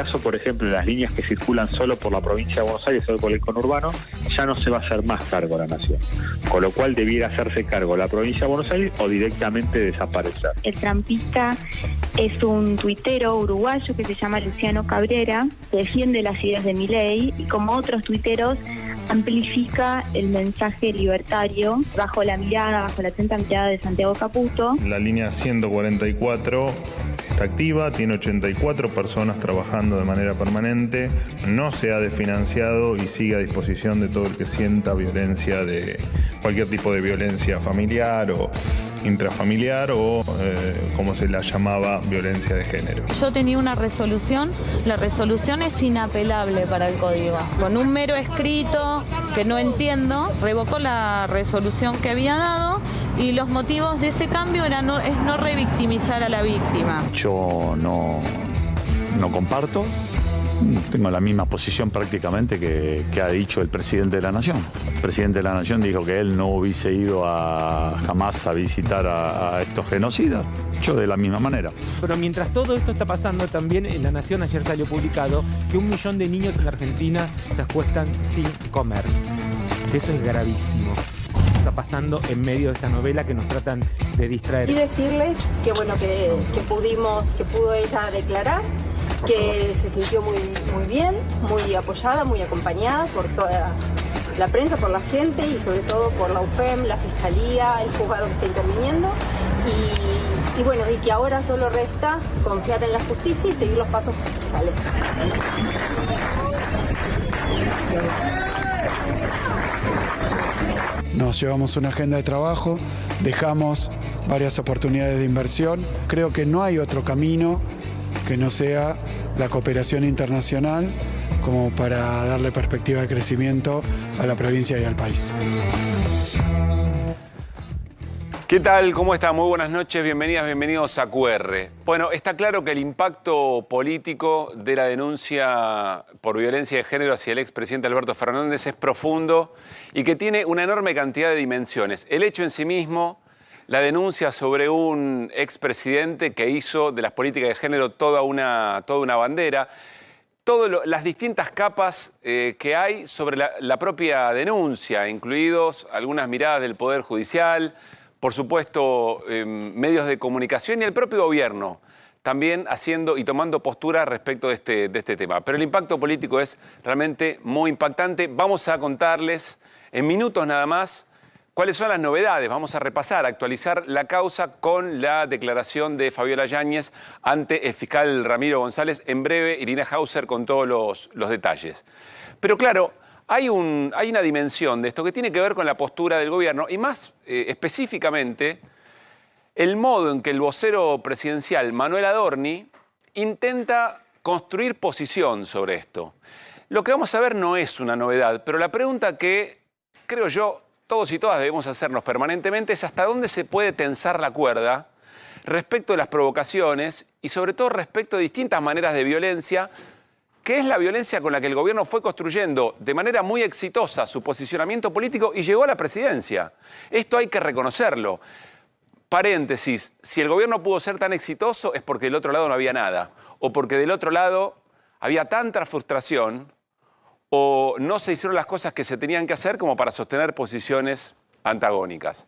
caso, por ejemplo, las líneas que circulan solo por la provincia de Buenos Aires, solo por el conurbano, ya no se va a hacer más cargo la Nación. Con lo cual debiera hacerse cargo la provincia de Buenos Aires o directamente desaparecer. El trampista es un tuitero uruguayo que se llama Luciano Cabrera, que defiende las ideas de Milei y, como otros tuiteros, amplifica el mensaje libertario bajo la atenta mirada de Santiago Caputo. La línea 144 está activa, tiene 84 personas trabajando de manera permanente, no se ha desfinanciado y sigue a disposición de todo el que sienta violencia, de cualquier tipo de violencia familiar o intrafamiliar o, como se la llamaba, violencia de género. Yo tenía una resolución, la resolución es inapelable para el código. Con un mero escrito que no entiendo, revocó la resolución que había dado y los motivos de ese cambio es no revictimizar a la víctima. Yo no comparto. Tengo la misma posición prácticamente que ha dicho el presidente de la Nación. El presidente de la Nación dijo que él no hubiese ido jamás a visitar a estos genocidas. Yo de la misma manera. Pero mientras todo esto está pasando, también en La Nación ayer salió publicado que 1 millón de niños en Argentina se acuestan sin comer. Eso es gravísimo. Está pasando en medio de esta novela que nos tratan de distraer. Y decirles que bueno, que pudo ella declarar, que se sintió muy bien, muy apoyada, muy acompañada por toda la prensa, por la gente y sobre todo por la UFEM, la Fiscalía, el juzgado que está interviniendo. Y bueno, y que ahora solo resta confiar en la justicia y seguir los pasos procesales. Nos llevamos una agenda de trabajo, dejamos varias oportunidades de inversión. Creo que no hay otro camino que no sea la cooperación internacional como para darle perspectiva de crecimiento a la provincia y al país. ¿Qué tal? ¿Cómo está? Muy buenas noches, bienvenidas, bienvenidos a QR. Bueno, está claro que el impacto político de la denuncia por violencia de género hacia el expresidente Alberto Fernández es profundo y que tiene una enorme cantidad de dimensiones. El hecho en sí mismo, la denuncia sobre un expresidente que hizo de las políticas de género toda una bandera, las distintas capas que hay sobre la propia denuncia, incluidos algunas miradas del Poder Judicial, por supuesto, medios de comunicación y el propio gobierno también haciendo y tomando postura respecto de este tema. Pero el impacto político es realmente muy impactante. Vamos a contarles en minutos nada más cuáles son las novedades. Vamos a repasar, actualizar la causa con la declaración de Fabiola Yáñez ante el fiscal Ramiro González. En breve, Irina Hauser con todos los detalles. Pero claro, hay una dimensión de esto que tiene que ver con la postura del gobierno y más específicamente el modo en que el vocero presidencial Manuel Adorni intenta construir posición sobre esto. Lo que vamos a ver no es una novedad, pero la pregunta que creo yo todos y todas debemos hacernos permanentemente es hasta dónde se puede tensar la cuerda respecto de las provocaciones y sobre todo respecto de distintas maneras de violencia, que es la violencia con la que el gobierno fue construyendo de manera muy exitosa su posicionamiento político y llegó a la presidencia. Esto hay que reconocerlo. Paréntesis, si el gobierno pudo ser tan exitoso es porque del otro lado no había nada, o porque del otro lado había tanta frustración o no se hicieron las cosas que se tenían que hacer como para sostener posiciones antagónicas.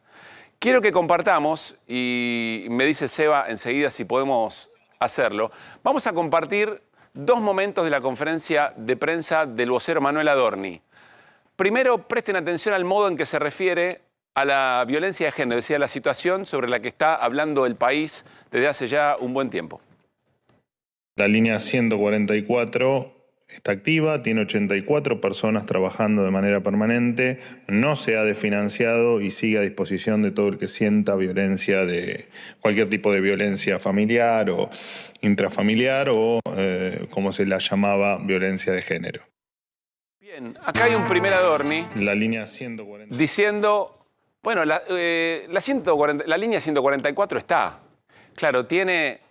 Quiero que compartamos, y me dice Seba enseguida si podemos hacerlo, vamos a compartir 2 momentos de la conferencia de prensa del vocero Manuel Adorni. Primero, presten atención al modo en que se refiere a la violencia de género, es decir, a la situación sobre la que está hablando el país desde hace ya un buen tiempo. La línea 144 está activa, tiene 84 personas trabajando de manera permanente, no se ha desfinanciado y sigue a disposición de todo el que sienta violencia, de cualquier tipo de violencia familiar o intrafamiliar o, como se la llamaba, violencia de género. Bien, acá hay un primer Adorni La línea 144. diciendo, bueno, la línea 144 está. Claro, tiene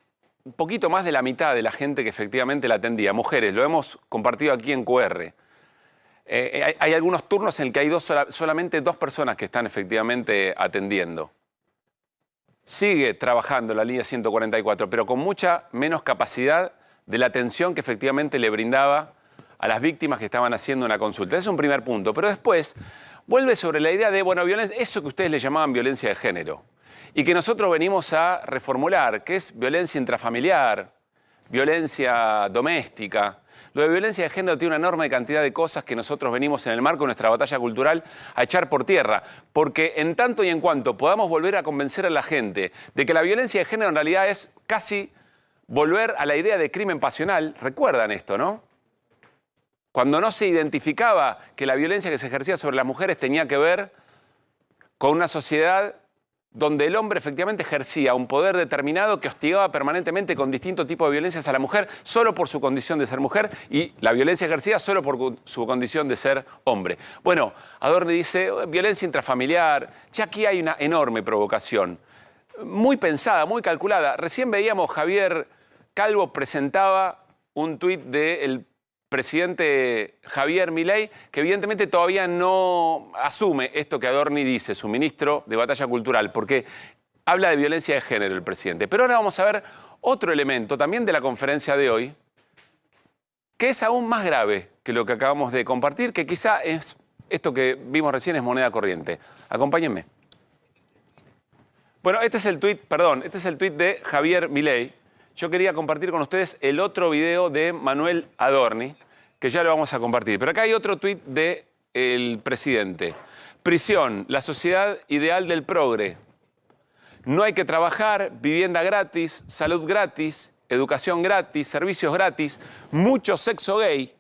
un poquito más de la mitad de la gente que efectivamente la atendía. Mujeres, lo hemos compartido aquí en QR. Hay algunos turnos en el que hay solamente 2 personas que están efectivamente atendiendo. Sigue trabajando la línea 144, pero con mucha menos capacidad de la atención que efectivamente le brindaba a las víctimas que estaban haciendo una consulta. Ese es un primer punto. Pero después vuelve sobre la idea de, bueno, violencia, eso que ustedes le llamaban violencia de género, y que nosotros venimos a reformular, que es violencia intrafamiliar, violencia doméstica. Lo de violencia de género tiene una enorme cantidad de cosas que nosotros venimos en el marco de nuestra batalla cultural a echar por tierra, porque en tanto y en cuanto podamos volver a convencer a la gente de que la violencia de género en realidad es casi volver a la idea de crimen pasional, recuerdan esto, ¿no? Cuando no se identificaba que la violencia que se ejercía sobre las mujeres tenía que ver con una sociedad donde el hombre efectivamente ejercía un poder determinado que hostigaba permanentemente con distintos tipos de violencias a la mujer solo por su condición de ser mujer y la violencia ejercida solo por su condición de ser hombre. Bueno, Adorni dice, violencia intrafamiliar, ya aquí hay una enorme provocación, muy pensada, muy calculada. Recién veíamos Javier Calvo presentaba un tuit del presidente Javier Milei, que evidentemente todavía no asume esto que Adorni dice, su ministro de Batalla Cultural, porque habla de violencia de género el presidente. Pero ahora vamos a ver otro elemento también de la conferencia de hoy, que es aún más grave que lo que acabamos de compartir, que quizá es esto que vimos recién es moneda corriente. Acompáñenme. Bueno, este es el tuit de Javier Milei. Yo quería compartir con ustedes el otro video de Manuel Adorni, que ya lo vamos a compartir. Pero acá hay otro tuit del presidente. Prisión, la sociedad ideal del progre. No hay que trabajar, vivienda gratis, salud gratis, educación gratis, servicios gratis, mucho sexo gay.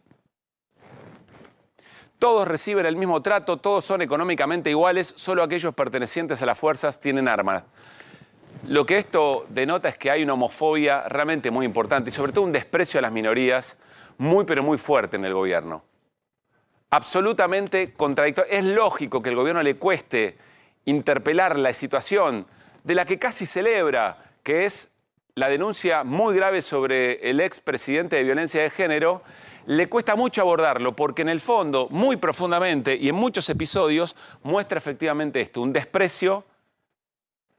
Todos reciben el mismo trato, todos son económicamente iguales, solo aquellos pertenecientes a las fuerzas tienen armas. Lo que esto denota es que hay una homofobia realmente muy importante y sobre todo un desprecio a las minorías muy pero muy fuerte en el gobierno. Absolutamente contradictorio. Es lógico que al gobierno le cueste interpelar la situación de la que casi celebra, que es la denuncia muy grave sobre el expresidente de violencia de género. Le cuesta mucho abordarlo porque en el fondo, muy profundamente y en muchos episodios, muestra efectivamente esto, un desprecio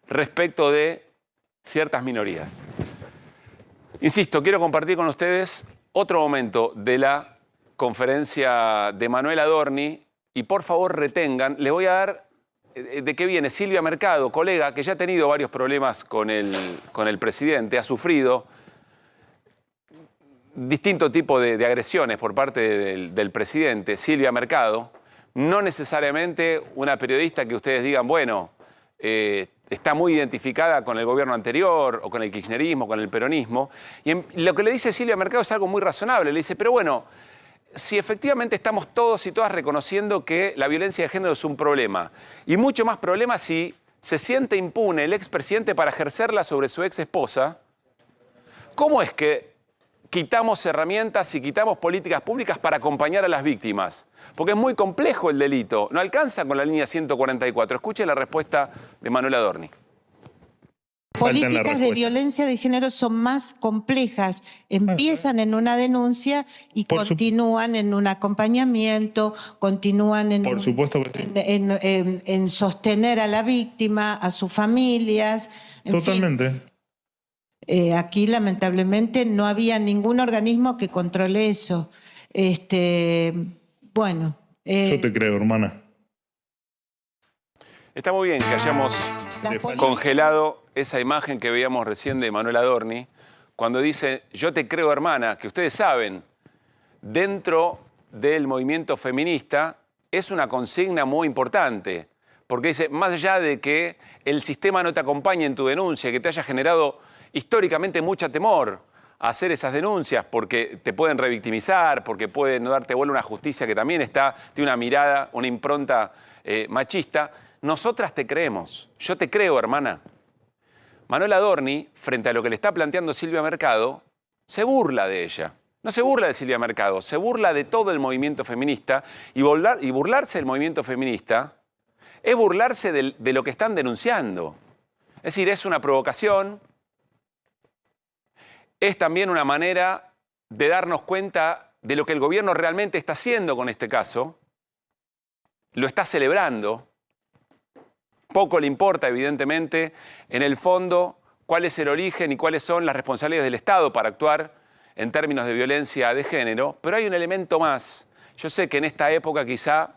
respecto de ciertas minorías. Insisto, quiero compartir con ustedes otro momento de la conferencia de Manuel Adorni y por favor retengan, les voy a dar de qué viene Silvia Mercado, colega que ya ha tenido varios problemas con el presidente, ha sufrido distinto tipo de agresiones por parte del presidente. Silvia Mercado, no necesariamente una periodista que ustedes digan, bueno, está muy identificada con el gobierno anterior o con el kirchnerismo, con el peronismo. Y lo que le dice Silvia Mercado es algo muy razonable. Le dice, pero bueno, si efectivamente estamos todos y todas reconociendo que la violencia de género es un problema, y mucho más problema si se siente impune el expresidente para ejercerla sobre su ex esposa, ¿cómo es que quitamos herramientas y quitamos políticas públicas para acompañar a las víctimas? Porque es muy complejo el delito, no alcanza con la línea 144. Escuche la respuesta de Manuel Adorni. Políticas de violencia de género son más complejas, empiezan en una denuncia y continúan en un acompañamiento, continúan en sostener a la víctima, a sus familias. Totalmente. Aquí lamentablemente no había ningún organismo que controle eso. Bueno. Yo te creo, hermana. Está muy bien que hayamos congelado esa imagen que veíamos recién de Manuel Adorni, cuando dice, yo te creo, hermana, que ustedes saben, dentro del movimiento feminista es una consigna muy importante, porque dice, más allá de que el sistema no te acompañe en tu denuncia, que te haya generado históricamente mucho temor a hacer esas denuncias, porque te pueden revictimizar, porque pueden no darte vuelta una justicia que también tiene una mirada, una impronta machista, nosotras te creemos, yo te creo, hermana. Manuel Adorni, frente a lo que le está planteando Silvia Mercado, se burla de ella. No se burla de Silvia Mercado, se burla de todo el movimiento feminista y burlarse del movimiento feminista es burlarse de lo que están denunciando. Es decir, es una provocación, es también una manera de darnos cuenta de lo que el gobierno realmente está haciendo con este caso, lo está celebrando. Poco le importa, evidentemente, en el fondo, cuál es el origen y cuáles son las responsabilidades del Estado para actuar en términos de violencia de género, pero hay un elemento más. Yo sé que en esta época quizá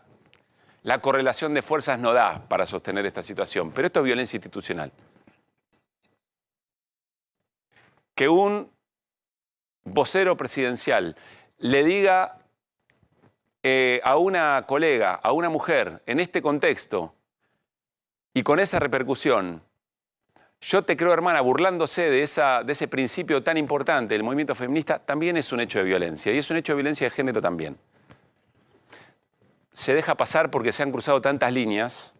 la correlación de fuerzas no da para sostener esta situación, pero esto es violencia institucional. Que un vocero presidencial le diga a una colega, a una mujer, en este contexto, y con esa repercusión, yo te creo hermana, burlándose de ese principio tan importante del movimiento feminista, también es un hecho de violencia, y es un hecho de violencia de género también. Se deja pasar porque se han cruzado tantas líneas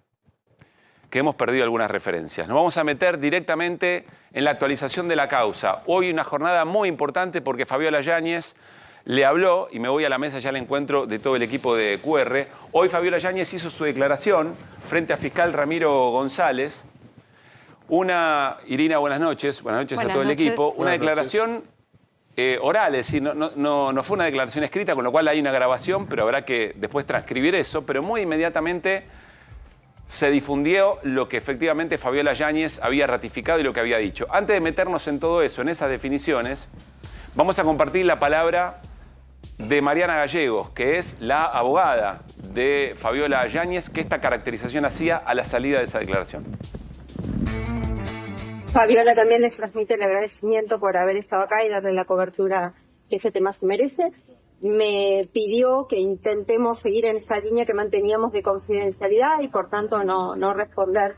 que hemos perdido algunas referencias. Nos vamos a meter directamente en la actualización de la causa. Hoy una jornada muy importante porque Fabiola Yáñez le habló, y me voy a la mesa, ya la encuentro, de todo el equipo de QR. Hoy Fabiola Yáñez hizo su declaración frente a fiscal Ramiro González. Irina, buenas noches a todo el equipo. Una declaración oral, es decir, no fue una declaración escrita, con lo cual hay una grabación, pero habrá que después transcribir eso, pero muy inmediatamente se difundió lo que efectivamente Fabiola Yáñez había ratificado y lo que había dicho. Antes de meternos en todo eso, en esas definiciones, vamos a compartir la palabra de Mariana Gallegos, que es la abogada de Fabiola Yáñez, que esta caracterización hacía a la salida de esa declaración. Fabiola también les transmite el agradecimiento por haber estado acá y darle la cobertura que este tema se merece. Me pidió que intentemos seguir en esta línea que manteníamos de confidencialidad y por tanto no responder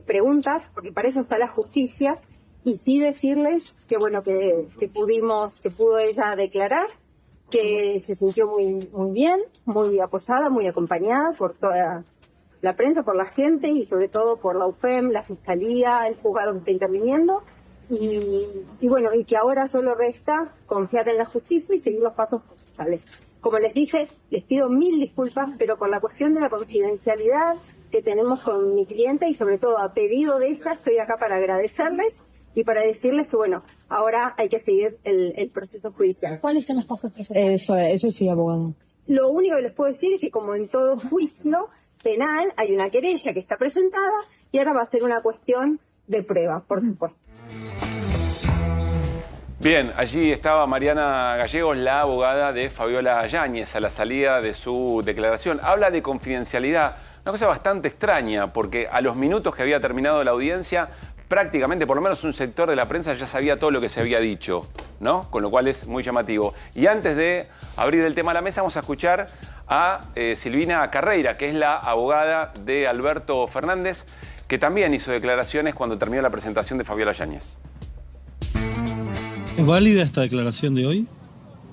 preguntas, porque para eso está la justicia. Y sí decirles que bueno, que pudo ella declarar que se sintió muy bien, muy apoyada, muy acompañada por toda la prensa, por la gente y sobre todo por la UFEM, la Fiscalía, el juzgado que está interviniendo. Y bueno, y que ahora solo resta confiar en la justicia y seguir los pasos procesales. Como les dije, les pido 1000 disculpas, pero por la cuestión de la confidencialidad que tenemos con mi cliente y sobre todo a pedido de ella, estoy acá para agradecerles y para decirles que bueno, ahora hay que seguir el proceso judicial. ¿Cuáles son los pasos procesales? Eso sí, abogado. Lo único que les puedo decir es que como en todo juicio penal hay una querella que está presentada y ahora va a ser una cuestión de prueba, por supuesto. Bien, allí estaba Mariana Gallegos, la abogada de Fabiola Yáñez, a la salida de su declaración. Habla de confidencialidad, una cosa bastante extraña, porque a los minutos que había terminado la audiencia, prácticamente, por lo menos un sector de la prensa ya sabía todo lo que se había dicho, ¿no? Con lo cual es muy llamativo. Y antes de abrir el tema a la mesa, vamos a escuchar a Silvina Carreira, que es la abogada de Alberto Fernández, que también hizo declaraciones cuando terminó la presentación de Fabiola Yáñez. ¿Es válida esta declaración de hoy?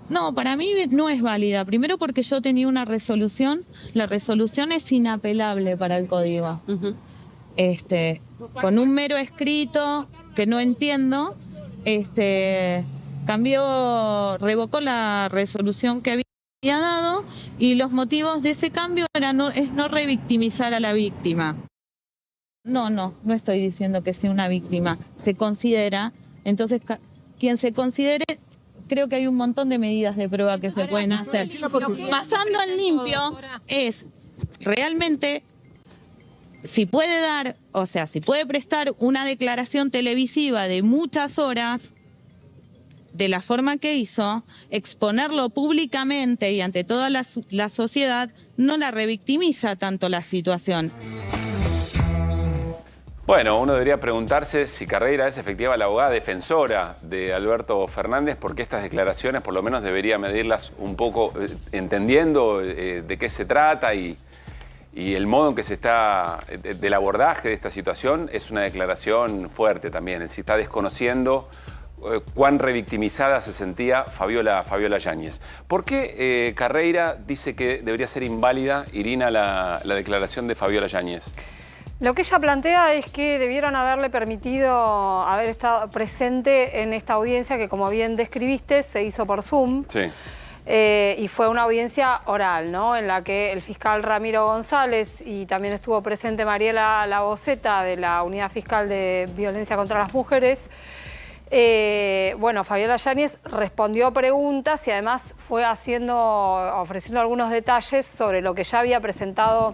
No, para mí no es válida. Primero porque yo tenía una resolución. La resolución es inapelable para el código. Con un mero escrito que no entiendo, revocó la resolución que había dado y los motivos de ese cambio es no revictimizar a la víctima. No estoy diciendo que sea una víctima. Se considera, entonces quien se considere, creo que hay un montón de medidas de prueba que se pueden hacer. Pasando en limpio es realmente si puede prestar una declaración televisiva de muchas horas de la forma que hizo, exponerlo públicamente y ante toda la sociedad, no la revictimiza tanto la situación. Bueno, uno debería preguntarse si Carreira es efectiva la abogada defensora de Alberto Fernández, porque estas declaraciones por lo menos debería medirlas un poco entendiendo de qué se trata y el modo en que se está, del abordaje de esta situación, es una declaración fuerte también. Si está desconociendo cuán revictimizada se sentía Fabiola Yáñez. ¿Por qué Carreira dice que debería ser inválida, Irina, la declaración de Fabiola Yáñez? Lo que ella plantea es que debieron haberle permitido haber estado presente en esta audiencia que, como bien describiste, se hizo por Zoom. Sí. Y fue una audiencia oral, ¿no? En la que el fiscal Ramiro González y también estuvo presente Mariela Laboceta de la Unidad Fiscal de Violencia contra las Mujeres. Fabiola Yáñez respondió preguntas y además fue ofreciendo algunos detalles sobre lo que ya había presentado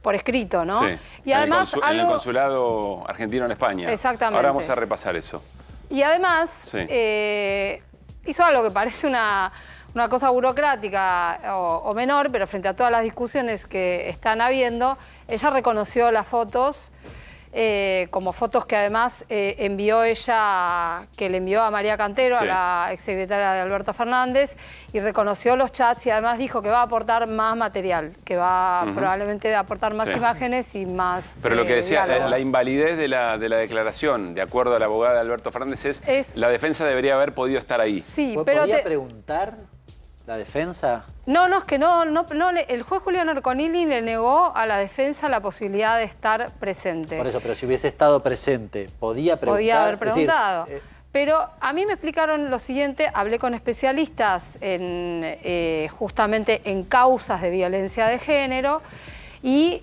por escrito, ¿no? Sí, y además, en el consulado argentino en España. Exactamente. Ahora vamos a repasar eso. Y además, sí. hizo algo que parece una cosa burocrática o menor, pero frente a todas las discusiones que están habiendo, ella reconoció las fotos como fotos que además envió ella, que le envió a María Cantero, a la exsecretaria de Alberto Fernández, y reconoció los chats y además dijo que va a aportar más material, que va probablemente a aportar más imágenes y más Pero lo que decía, diálogos. la invalidez de la declaración, de acuerdo a la abogada de Alberto Fernández, es la defensa debería haber podido estar ahí. Sí, pero ¿Podría preguntar la defensa? No, es que el juez Julián Erconili le negó a la defensa la posibilidad de estar presente. Por eso, pero si hubiese estado presente, ¿podía preguntar? Podía haber preguntado. Es decir, pero a mí me explicaron lo siguiente, hablé con especialistas justamente en causas de violencia de género y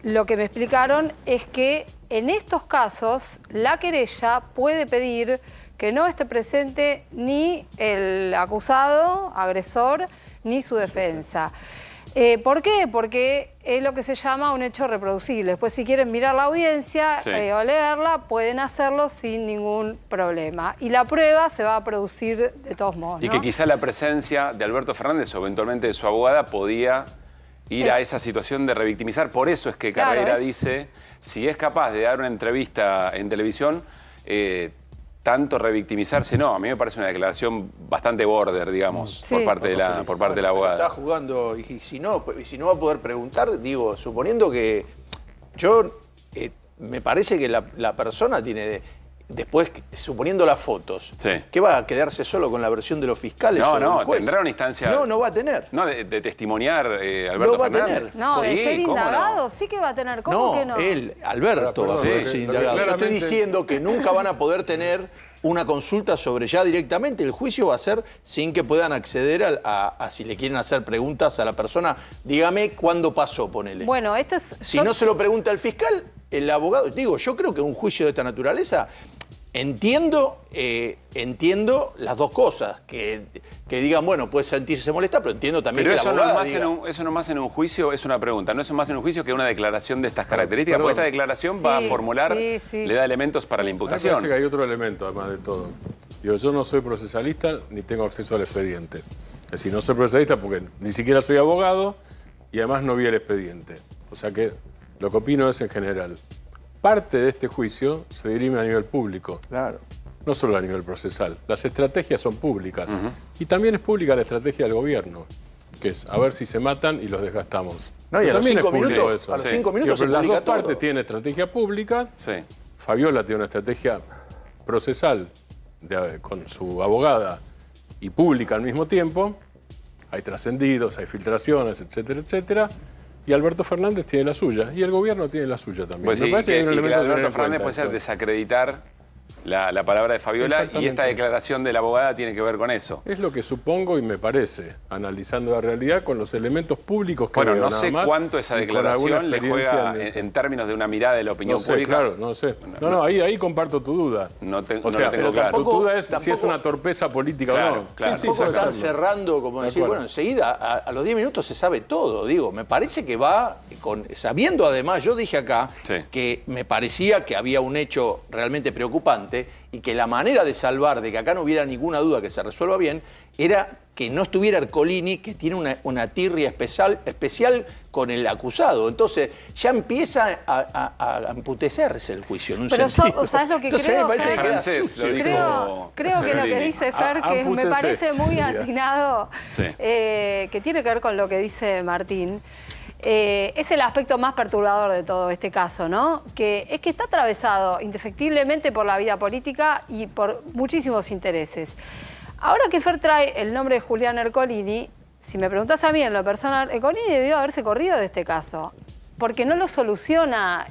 lo que me explicaron es que en estos casos la querella puede pedir que no esté presente ni el acusado, agresor, ni su defensa. ¿Por qué? Porque es lo que se llama un hecho reproducible. Después, si quieren mirar la audiencia o leerla, pueden hacerlo sin ningún problema. Y la prueba se va a producir de todos modos, ¿no? Y que quizá la presencia de Alberto Fernández o eventualmente de su abogada podía ir a esa situación de revictimizar. Por eso es que Carrera dice, si es capaz de dar una entrevista en televisión, tanto revictimizarse, no. A mí me parece una declaración bastante border, digamos, por parte de la abogada. Está jugando, y si no va a poder preguntar, digo, suponiendo que me parece que la persona tiene, después, suponiendo las fotos, ¿qué va a quedarse solo con la versión de los fiscales? No, tendrá una instancia. No va a tener. No, de testimoniar Alberto Fernández. No, de ser indagado, sí que va a tener. ¿Cómo que no? Él, Alberto, va a ser indagado. Yo estoy diciendo que nunca van a poder tener una consulta sobre ya directamente. El juicio va a ser sin que puedan acceder a si le quieren hacer preguntas a la persona. Dígame cuándo pasó, ponele. Bueno, esto es... Si no se lo pregunta el fiscal, el abogado... Digo, yo creo que un juicio de esta naturaleza... Entiendo las dos cosas, que digan, bueno, puede sentirse molesta, pero entiendo también que la abogada eso no más en un juicio, es una pregunta, no es más en un juicio que una declaración de estas características, porque esta declaración va a formular, le da elementos para la imputación. Me parece que hay otro elemento, además de todo. Digo, yo no soy procesalista ni tengo acceso al expediente. Es decir, no soy procesalista porque ni siquiera soy abogado y además no vi el expediente. O sea que lo que opino es en general. Parte de este juicio se dirime a nivel público. Claro. No solo a nivel procesal. Las estrategias son públicas. Y también es pública la estrategia del gobierno, que es a ver si se matan y los desgastamos. No, y a los 5 minutos, eso. a los 5 minutos se las publica dos partes tienen estrategia pública. Fabiola tiene una estrategia procesal con su abogada y pública al mismo tiempo. Hay trascendidos, hay filtraciones, etcétera, etcétera. Y Alberto Fernández tiene la suya. Y el gobierno tiene la suya también. Pues me parece que hay un elemento Alberto Fernández puede ser desacreditar la palabra de Fabiola y esta declaración de la abogada tiene que ver con eso. Es lo que supongo y me parece, analizando la realidad con los elementos públicos que veo, no sé nada más, cuánto esa declaración le juega en términos de una mirada de la opinión pública. Claro, no sé. No, ahí comparto tu duda. No tengo claro. Tu duda es si es una torpeza política o no. Claro, tampoco están cerrando, como decir, bueno, enseguida, a los 10 minutos se sabe todo. Digo, me parece que va sabiendo además, yo dije acá que me parecía que había un hecho realmente preocupante y que la manera de salvar, de que acá no hubiera ninguna duda que se resuelva bien, era que no estuviera Ercolini, que tiene una tirria especial con el acusado. Entonces ya empieza a emputecerse el juicio en un sentido. ¿Sabes lo que entonces, creo? Me parece que creo que lo que dice Fer, que me parece muy atinado, que tiene que ver con lo que dice Martín, es el aspecto más perturbador de todo este caso, ¿no? Que es que está atravesado indefectiblemente por la vida política y por muchísimos intereses. Ahora que Fer trae el nombre de Julián Ercolini, si me preguntás a mí en lo personal, Ercolini debió haberse corrido de este caso, porque no lo soluciona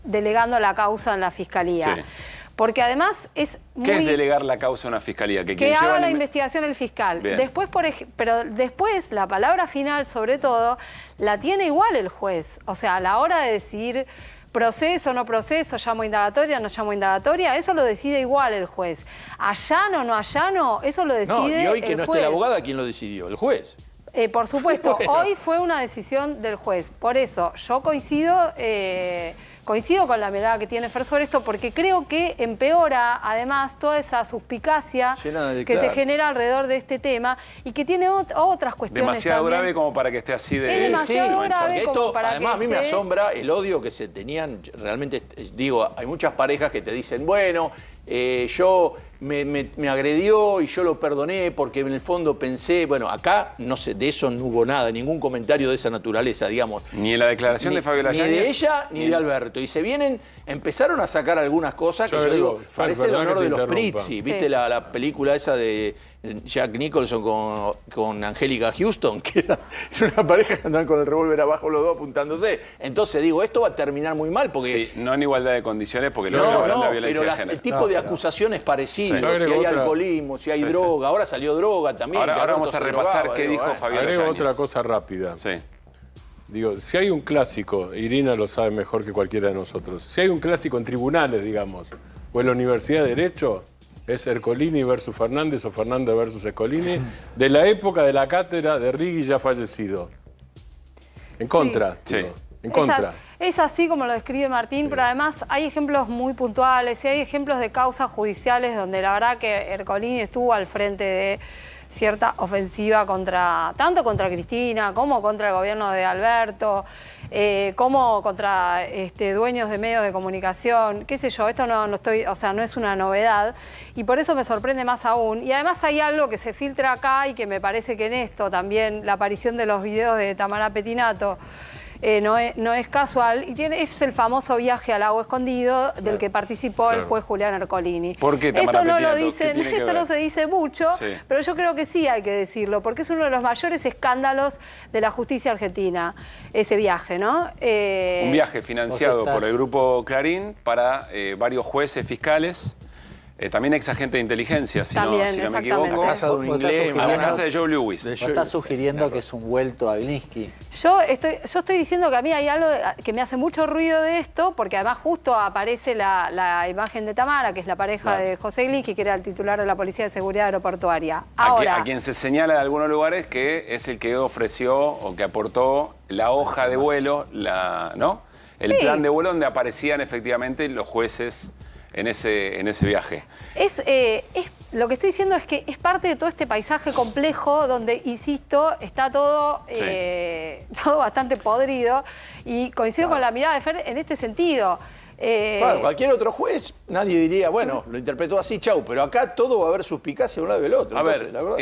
delegando la causa en la Fiscalía. Sí. Porque además es muy... ¿Qué es delegar la causa a una fiscalía? Que haga la investigación el fiscal. Después, pero después, la palabra final, sobre todo, la tiene igual el juez. O sea, a la hora de decidir proceso, no proceso, llamo indagatoria, no llamo indagatoria, eso lo decide igual el juez. Allano, no allano, eso lo decide el juez. No, y hoy que no esté la abogada, ¿quién lo decidió? El juez. Por supuesto, hoy fue una decisión del juez. Por eso, yo coincido coincido con la mirada que tiene Fer sobre esto, porque creo que empeora además toda esa suspicacia que se genera alrededor de este tema y que tiene otras cuestiones demasiado también. grave como para que esté así de... Es demasiado grave como para además, que a mí me esté... asombra el odio que se tenían. Realmente, digo, hay muchas parejas que te dicen, bueno, yo me agredió y yo lo perdoné porque en el fondo pensé, bueno, acá no sé, de eso no hubo nada, ningún comentario de esa naturaleza, digamos. Ni en la declaración de Fabiola Yáñez. Ni de ella ni de Alberto. Y empezaron a sacar algunas cosas que yo digo, parece el honor de los Prizzi. ¿Viste la película esa de Jack Nicholson con Angélica Houston? Que era una pareja que andaban con el revólver abajo los dos apuntándose. Entonces digo, esto va a terminar muy mal porque... Sí, no en igualdad de condiciones porque no hablando de violencia de género. El tipo de acusación es parecido. Si hay alcoholismo, si hay droga. Ahora salió droga también. Ahora vamos a repasar qué dijo Fabiola Yáñez. Agrego otra cosa rápida. Digo, si hay un clásico, Irina lo sabe mejor que cualquiera de nosotros, si hay un clásico en tribunales, digamos, o en la Universidad de Derecho, es Ercolini versus Fernández o Fernández versus Ercolini, de la época de la cátedra de Righi ya fallecido. En contra, digo, en contra. Es así como lo describe Martín, pero además hay ejemplos muy puntuales y hay ejemplos de causas judiciales donde la verdad que Ercolini estuvo al frente de cierta ofensiva tanto contra Cristina como contra el gobierno de Alberto, como contra dueños de medios de comunicación, qué sé yo, esto no es una novedad y por eso me sorprende más aún. Y además hay algo que se filtra acá y que me parece que en esto también la aparición de los videos de Tamara Pettinato no es casual y es el famoso viaje al lago escondido del que participó el juez Julián Ercolini. ¿Por qué Tamara Esto no Pettinato? lo dicen, esto no se dice mucho, pero yo creo que sí hay que decirlo, porque es uno de los mayores escándalos de la justicia argentina, ese viaje, ¿no? Un viaje financiado por el grupo Clarín para varios jueces fiscales. También ex agente de inteligencia, si no me equivoco. La casa de un inglés. A la casa de Joe Lewis. ¿No estás sugiriendo que es un vuelto a Bilinsky? Yo estoy diciendo que a mí hay algo que me hace mucho ruido de esto, porque además justo aparece la imagen de Tamara, que es la pareja de José Gliski, que era el titular de la Policía de Seguridad Aeroportuaria. Ahora, a quien se señala en algunos lugares que es el que ofreció o que aportó la hoja de vuelo, ¿no? El plan de vuelo donde aparecían efectivamente los jueces en ese viaje. Lo que estoy diciendo es que es parte de todo este paisaje complejo donde, insisto, está todo bastante podrido y coincido con la mirada de Fer en este sentido. Cualquier otro juez, nadie diría, bueno, lo interpretó así, chau, pero acá todo va a haber suspicacia de un lado y del otro. Entonces, la verdad.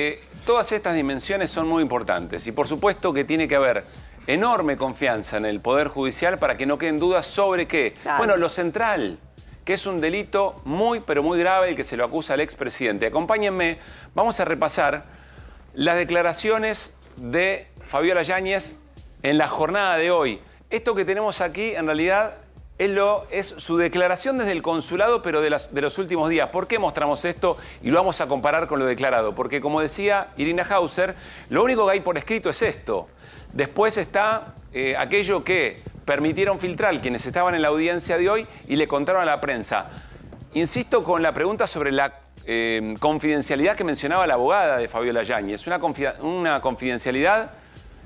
Todas estas dimensiones son muy importantes y por supuesto que tiene que haber enorme confianza en el Poder Judicial para que no queden dudas sobre qué. Bueno, lo central, que es un delito muy, pero muy grave el que se lo acusa al expresidente. Acompáñenme, vamos a repasar las declaraciones de Fabiola Yáñez en la jornada de hoy. Esto que tenemos aquí, en realidad, es su declaración desde el consulado, pero de los últimos días. ¿Por qué mostramos esto y lo vamos a comparar con lo declarado? Porque, como decía Irina Hauser, lo único que hay por escrito es esto. Después está aquello que permitieron filtrar quienes estaban en la audiencia de hoy y le contaron a la prensa. Insisto con la pregunta sobre la confidencialidad que mencionaba la abogada de Fabiola Yáñez. Una confidencialidad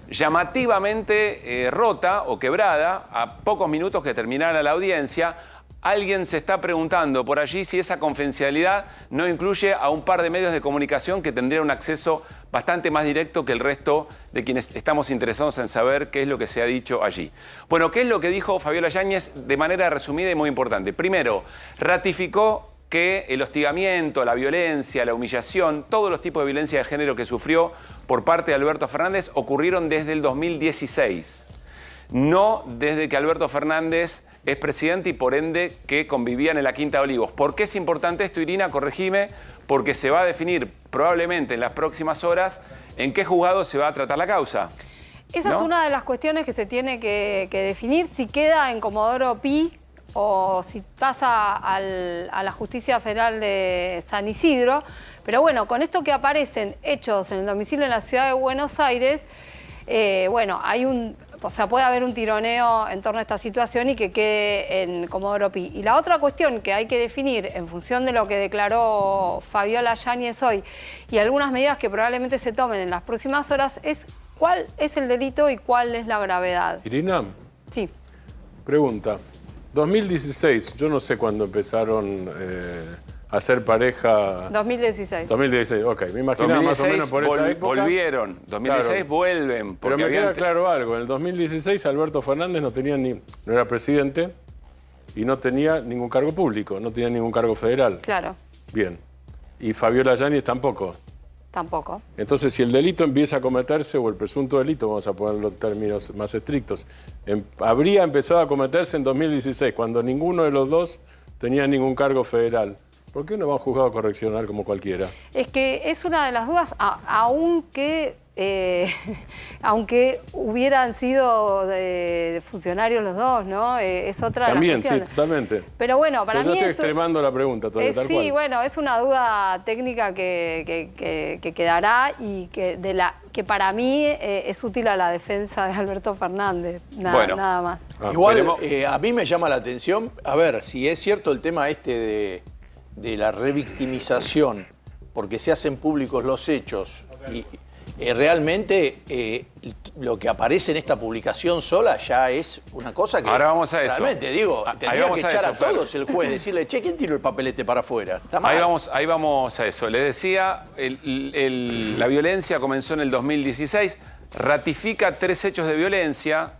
llamativamente rota o quebrada a pocos minutos que terminara la audiencia. Alguien se está preguntando por allí si esa confidencialidad no incluye a un par de medios de comunicación que tendrían un acceso bastante más directo que el resto de quienes estamos interesados en saber qué es lo que se ha dicho allí. Bueno, ¿qué es lo que dijo Fabiola Yáñez de manera resumida y muy importante? Primero, ratificó que el hostigamiento, la violencia, la humillación, todos los tipos de violencia de género que sufrió por parte de Alberto Fernández ocurrieron desde el 2016. No desde que Alberto Fernández es presidente y por ende que convivían en la Quinta de Olivos. ¿Por qué es importante esto, Irina? Corregime, porque se va a definir probablemente en las próximas horas en qué juzgado se va a tratar la causa. Esa es una de las cuestiones que se tiene que definir, si queda en Comodoro Pi o si pasa a la Justicia Federal de San Isidro. Pero bueno, con esto que aparecen hechos en el domicilio en la ciudad de Buenos Aires, puede haber un tironeo en torno a esta situación y que quede en Comodoro Pi. Y la otra cuestión que hay que definir en función de lo que declaró Fabiola Yáñez hoy y algunas medidas que probablemente se tomen en las próximas horas es cuál es el delito y cuál es la gravedad. Irina. Sí. Pregunta. 2016, yo no sé cuándo empezaron a ser pareja. 2016. 2016, ok. Me imaginaba más o menos por esa época. Volvieron. 2016 vuelven. Pero me queda claro algo. En el 2016 Alberto Fernández no era presidente y no tenía ningún cargo público, no tenía ningún cargo federal. Claro. Bien. Y Fabiola Yáñez tampoco. Tampoco. Entonces, si el delito empieza a cometerse, o el presunto delito, vamos a ponerlo en términos más estrictos, habría empezado a cometerse en 2016, cuando ninguno de los dos tenía ningún cargo federal. ¿Por qué no va a un juzgado correccional como cualquiera? Es que es una de las dudas, aunque hubieran sido de funcionarios los dos, ¿no? Es otra También, de las cuestiones. sí, totalmente. Pero bueno, para Pero mí yo estoy extremando la pregunta todavía, tal cual. Sí, bueno, es una duda técnica que quedará y que para mí es útil a la defensa de Alberto Fernández, nada más. Igual, a mí me llama la atención, a ver, si es cierto el tema de la revictimización, porque se hacen públicos los hechos y realmente lo que aparece en esta publicación sola ya es una cosa que ahora vamos a eso. Realmente digo, tendría que echar a todos el juez, decirle, che, ¿quién tiró el papelete para afuera? Está mal. Ahí vamos a eso. Les decía, la violencia comenzó en el 2016, ratifica 3 hechos de violencia,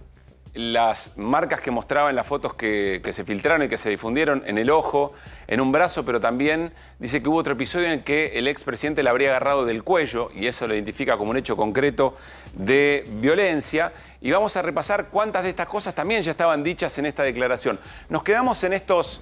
las marcas que mostraba en las fotos que se filtraron y que se difundieron en el ojo, en un brazo, pero también dice que hubo otro episodio en el que el expresidente le habría agarrado del cuello, y eso lo identifica como un hecho concreto de violencia. Y vamos a repasar cuántas de estas cosas también ya estaban dichas en esta declaración. Nos quedamos en estos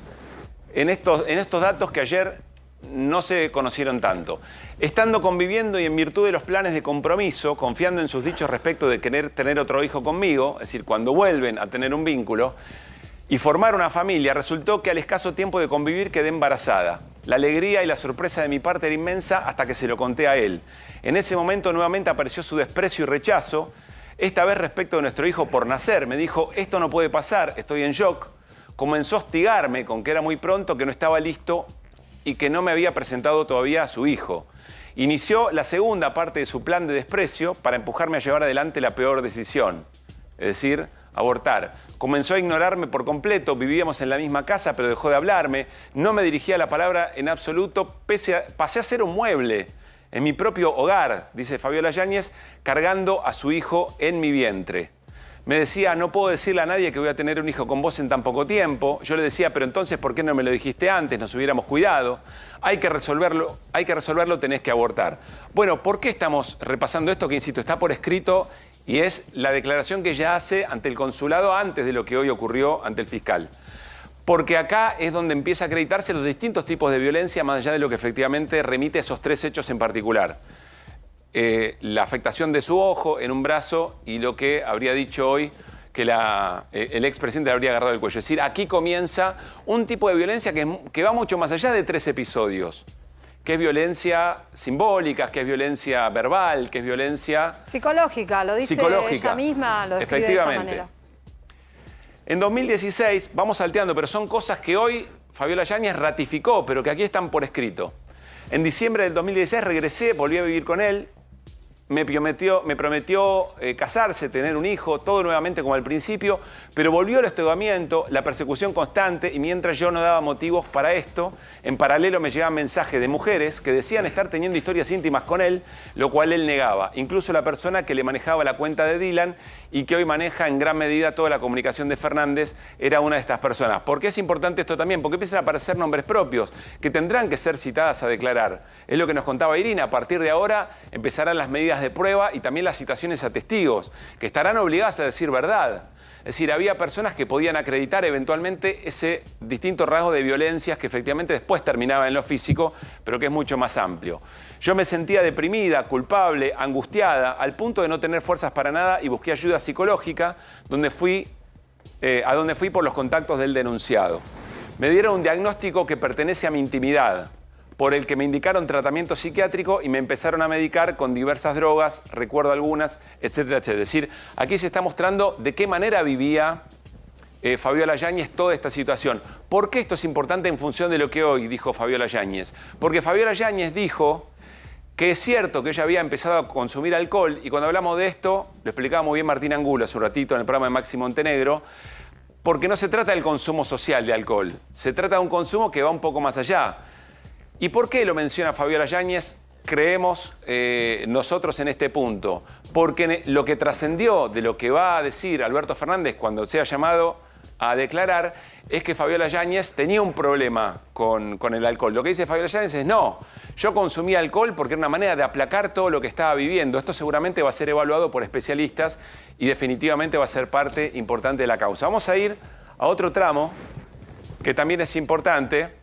datos que ayer no se conocieron tanto. Estando conviviendo y en virtud de los planes de compromiso, confiando en sus dichos respecto de querer tener otro hijo conmigo, es decir, cuando vuelven a tener un vínculo y formar una familia, resultó que al escaso tiempo de convivir quedé embarazada. La alegría y la sorpresa de mi parte era inmensa hasta que se lo conté a él. En ese momento nuevamente apareció su desprecio y rechazo, esta vez respecto de nuestro hijo por nacer. Me dijo, esto no puede pasar, estoy en shock. Comenzó a hostigarme con que era muy pronto, que no estaba listo y que no me había presentado todavía a su hijo. Inició la segunda parte de su plan de desprecio para empujarme a llevar adelante la peor decisión, es decir, abortar. Comenzó a ignorarme por completo, vivíamos en la misma casa, pero dejó de hablarme, no me dirigía la palabra en absoluto, pasé a ser un mueble en mi propio hogar, dice Fabiola Yáñez, cargando a su hijo en mi vientre. Me decía, no puedo decirle a nadie que voy a tener un hijo con vos en tan poco tiempo. Yo le decía, pero entonces, ¿por qué no me lo dijiste antes? Nos hubiéramos cuidado. Hay que resolverlo, tenés que abortar. Bueno, ¿por qué estamos repasando esto? Que, insisto, está por escrito y es la declaración que ella hace ante el consulado antes de lo que hoy ocurrió ante el fiscal. Porque acá es donde empieza a acreditarse los distintos tipos de violencia, más allá de lo que efectivamente remite a esos 3 hechos en particular. La afectación de su ojo en un brazo y lo que habría dicho hoy que el expresidente le habría agarrado el cuello. Es decir, aquí comienza un tipo de violencia que va mucho más allá de 3 episodios, que es violencia simbólica, que es violencia verbal, que es violencia psicológica, lo dice ella misma, lo describe de esa manera. En 2016, vamos salteando, pero son cosas que hoy Fabiola Yáñez ratificó, pero que aquí están por escrito. En diciembre del 2016 regresé, volví a vivir con él. Me prometió casarse, tener un hijo, todo nuevamente como al principio, pero volvió el hostigamiento, la persecución constante, y mientras yo no daba motivos para esto, en paralelo me llegaban mensajes de mujeres que decían estar teniendo historias íntimas con él, lo cual él negaba. Incluso la persona que le manejaba la cuenta de Dylan y que hoy maneja en gran medida toda la comunicación de Fernández era una de estas personas. ¿Por qué es importante esto también? Porque empiezan a aparecer nombres propios que tendrán que ser citadas a declarar. Es lo que nos contaba Irina. A partir de ahora empezarán las medidas de prueba y también las citaciones a testigos, que estarán obligadas a decir verdad. Es decir, había personas que podían acreditar eventualmente ese distinto rasgo de violencias que efectivamente después terminaba en lo físico, pero que es mucho más amplio. Yo me sentía deprimida, culpable, angustiada, al punto de no tener fuerzas para nada y busqué ayuda psicológica, a donde fui por los contactos del denunciado. Me dieron un diagnóstico que pertenece a mi intimidad, por el que me indicaron tratamiento psiquiátrico y me empezaron a medicar con diversas drogas, recuerdo algunas, etcétera, etcétera. Es decir, aquí se está mostrando de qué manera vivía Fabiola Yáñez toda esta situación. ¿Por qué esto es importante en función de lo que hoy dijo Fabiola Yáñez? Porque Fabiola Yáñez dijo que es cierto que ella había empezado a consumir alcohol, y cuando hablamos de esto, lo explicaba muy bien Martín Angulo hace un ratito en el programa de Maxi Montenegro, porque no se trata del consumo social de alcohol, se trata de un consumo que va un poco más allá. ¿Y por qué lo menciona Fabiola Yáñez? Creemos nosotros en este punto, porque lo que trascendió de lo que va a decir Alberto Fernández cuando sea llamado a declarar es que Fabiola Yáñez tenía un problema con el alcohol. Lo que dice Fabiola Yáñez es no, yo consumía alcohol porque era una manera de aplacar todo lo que estaba viviendo. Esto seguramente va a ser evaluado por especialistas y definitivamente va a ser parte importante de la causa. Vamos a ir a otro tramo que también es importante.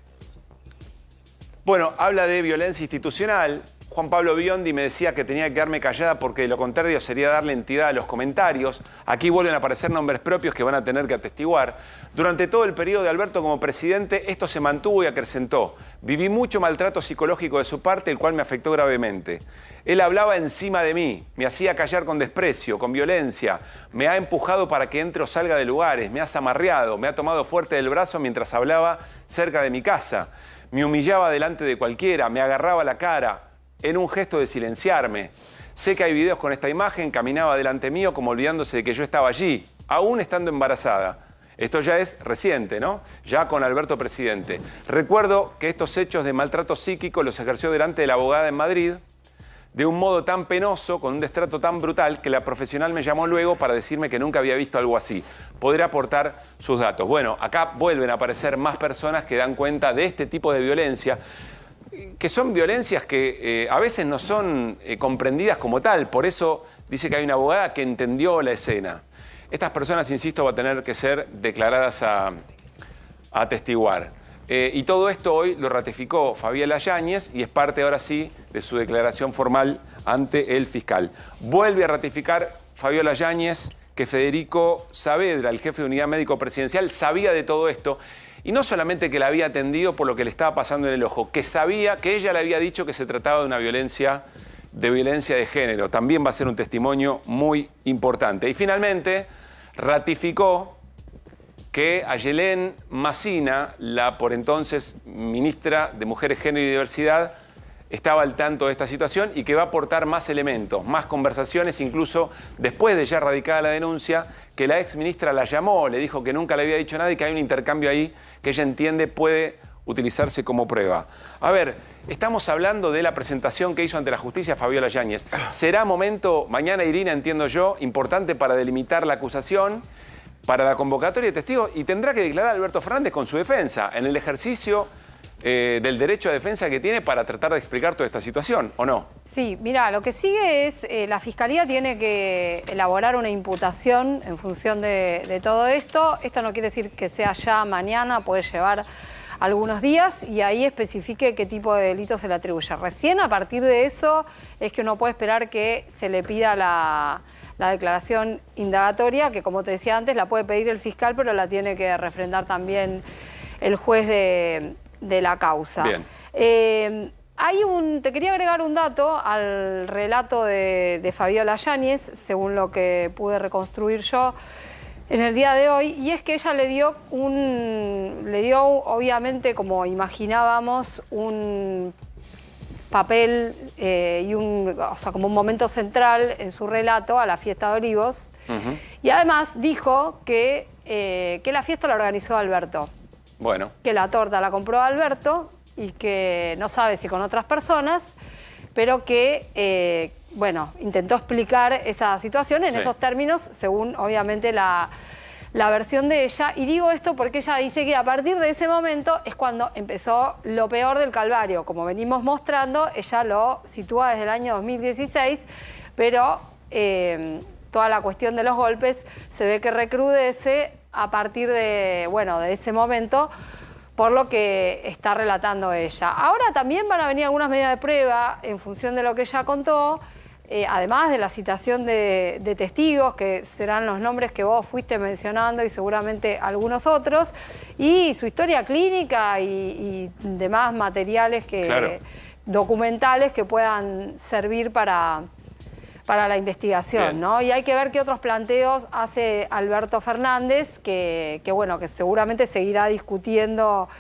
Bueno, habla de violencia institucional. Juan Pablo Biondi me decía que tenía que quedarme callada porque de lo contrario sería darle entidad a los comentarios. Aquí vuelven a aparecer nombres propios que van a tener que atestiguar. Durante todo el periodo de Alberto como presidente, esto se mantuvo y acrecentó. Viví mucho maltrato psicológico de su parte, el cual me afectó gravemente. Él hablaba encima de mí, me hacía callar con desprecio, con violencia, me ha empujado para que entre o salga de lugares, me ha zamarreado, me ha tomado fuerte del brazo mientras hablaba cerca de mi casa. Me humillaba delante de cualquiera, me agarraba la cara, en un gesto de silenciarme. Sé que hay videos con esta imagen, caminaba delante mío como olvidándose de que yo estaba allí, aún estando embarazada. Esto ya es reciente, ¿no? Ya con Alberto presidente. Recuerdo que estos hechos de maltrato psíquico los ejerció delante de la abogada en Madrid, de un modo tan penoso, con un destrato tan brutal, que la profesional me llamó luego para decirme que nunca había visto algo así. Podré aportar sus datos. Bueno, acá vuelven a aparecer más personas que dan cuenta de este tipo de violencia, que son violencias que a veces no son comprendidas como tal. Por eso dice que hay una abogada que entendió la escena. Estas personas, insisto, van a tener que ser declaradas a atestiguar. Y todo esto hoy lo ratificó Fabiola Yáñez y es parte ahora sí de su declaración formal ante el fiscal. Vuelve a ratificar Fabiola Yáñez que Federico Saavedra, el jefe de unidad médico presidencial, sabía de todo esto. Y no solamente que la había atendido por lo que le estaba pasando en el ojo, que sabía, que ella le había dicho que se trataba de una violencia de género. También va a ser un testimonio muy importante. Y finalmente ratificó que Ayelén Massina, la por entonces ministra de Mujeres, Género y Diversidad, estaba al tanto de esta situación y que va a aportar más elementos, más conversaciones, incluso después de ya radicada la denuncia, que la exministra la llamó, le dijo que nunca le había dicho nada y que hay un intercambio ahí que ella entiende puede utilizarse como prueba. A ver, estamos hablando de la presentación que hizo ante la justicia Fabiola Yáñez. Será momento, mañana Irina, entiendo yo, importante para delimitar la acusación, para la convocatoria de testigos, y tendrá que declarar Alberto Fernández con su defensa en el ejercicio del derecho a defensa que tiene para tratar de explicar toda esta situación, ¿o no? Sí, mira, lo que sigue es, la Fiscalía tiene que elaborar una imputación en función de todo esto. Esto no quiere decir que sea ya mañana, puede llevar algunos días y ahí especifique qué tipo de delito se le atribuye. Recién a partir de eso es que uno puede esperar que se le pida la declaración indagatoria, que como te decía antes, la puede pedir el fiscal, pero la tiene que refrendar también el juez de la causa. Bien. Te quería agregar un dato al relato de Fabiola Yáñez, según lo que pude reconstruir yo en el día de hoy, y es que ella le dio obviamente, como imaginábamos, un papel y como un momento central en su relato a la fiesta de Olivos. Y además dijo que la fiesta la organizó Alberto. Bueno. Que la torta la compró Alberto y que no sabe si con otras personas, pero que, intentó explicar esa situación en esos términos, según obviamente la versión de ella. Y digo esto porque ella dice que a partir de ese momento es cuando empezó lo peor del calvario. Como venimos mostrando, ella lo sitúa desde el año 2016, pero toda la cuestión de los golpes se ve que recrudece a partir de ese momento, por lo que está relatando ella. Ahora también van a venir algunas medidas de prueba en función de lo que ella contó, además de la citación de testigos, que serán los nombres que vos fuiste mencionando y seguramente algunos otros, y su historia clínica y demás materiales documentales que puedan servir para la investigación, ¿no? Y hay que ver qué otros planteos hace Alberto Fernández, que seguramente seguirá discutiendo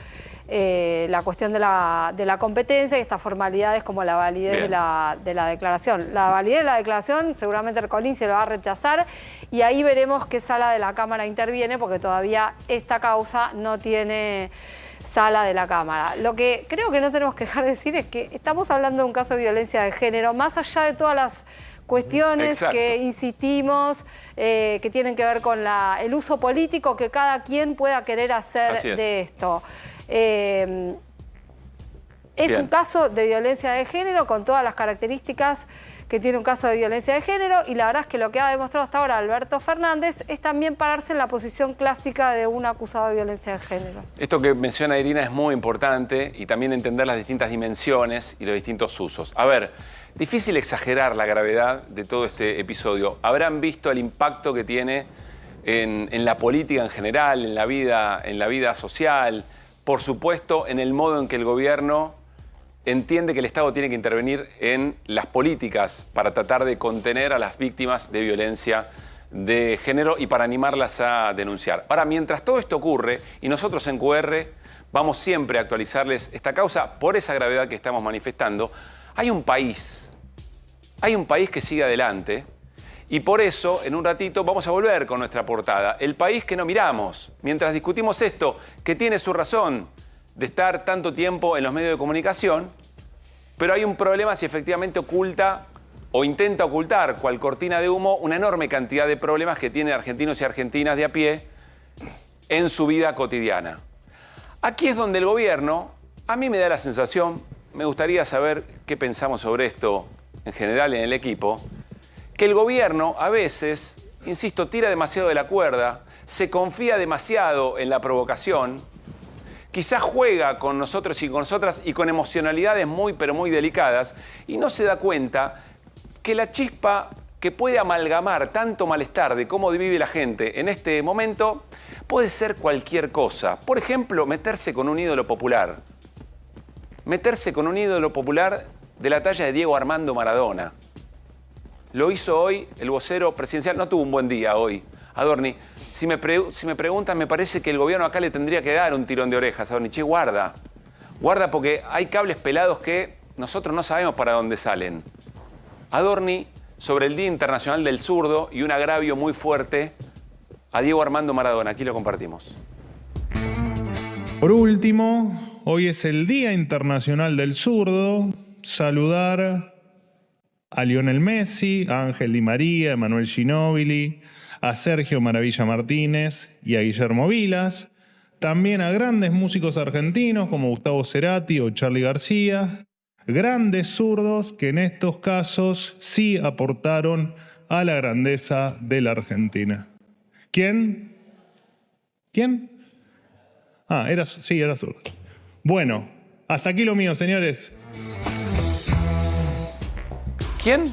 la cuestión de la competencia y estas formalidades como la validez de la declaración. La validez de la declaración seguramente Ercolini se lo va a rechazar y ahí veremos qué sala de la Cámara interviene, porque todavía esta causa no tiene sala de la Cámara. Lo que creo que no tenemos que dejar de decir es que estamos hablando de un caso de violencia de género, más allá de todas las cuestiones que insistimos, que tienen que ver con el uso político que cada quien pueda querer hacer de esto. Es un caso de violencia de género con todas las características que tiene un caso de violencia de género, y la verdad es que lo que ha demostrado hasta ahora Alberto Fernández es también pararse en la posición clásica de un acusado de violencia de género. Esto que menciona Irina es muy importante, y también entender las distintas dimensiones y los distintos usos. A ver, difícil exagerar la gravedad de todo este episodio. Habrán visto el impacto que tiene en la política en general, en la vida social, por supuesto en el modo en que el gobierno entiende que el Estado tiene que intervenir en las políticas para tratar de contener a las víctimas de violencia de género y para animarlas a denunciar. Ahora, mientras todo esto ocurre, y nosotros en QR vamos siempre a actualizarles esta causa por esa gravedad que estamos manifestando, hay un país que sigue adelante, y por eso, en un ratito, vamos a volver con nuestra portada. El país que no miramos. Mientras discutimos esto, que tiene su razón de estar tanto tiempo en los medios de comunicación, pero hay un problema si efectivamente oculta o intenta ocultar, cual cortina de humo, una enorme cantidad de problemas que tienen argentinos y argentinas de a pie en su vida cotidiana. Aquí es donde el gobierno, a mí me da la sensación, me gustaría saber qué pensamos sobre esto en general en el equipo, que el gobierno a veces, insisto, tira demasiado de la cuerda, se confía demasiado en la provocación, quizás juega con nosotros y con nosotras y con emocionalidades muy pero muy delicadas, y no se da cuenta que la chispa que puede amalgamar tanto malestar de cómo vive la gente en este momento puede ser cualquier cosa. Por ejemplo, meterse con un ídolo popular. Meterse con un ídolo popular de la talla de Diego Armando Maradona. Lo hizo hoy el vocero presidencial, no tuvo un buen día hoy, Adorni. Si me preguntan, me parece que el gobierno acá le tendría que dar un tirón de orejas, Adorni. Che, guarda porque hay cables pelados que nosotros no sabemos para dónde salen. Adorni, sobre el Día Internacional del Zurdo y un agravio muy fuerte a Diego Armando Maradona. Aquí lo compartimos. Por último, hoy es el Día Internacional del Zurdo. Saludar a Lionel Messi, a Ángel Di María, a Emanuel Ginóbili, a Sergio Maravilla Martínez y a Guillermo Vilas. También a grandes músicos argentinos como Gustavo Cerati o Charly García. Grandes zurdos que en estos casos sí aportaron a la grandeza de la Argentina. ¿Quién? Era zurdo. Bueno, hasta aquí lo mío, señores. ¿Quién?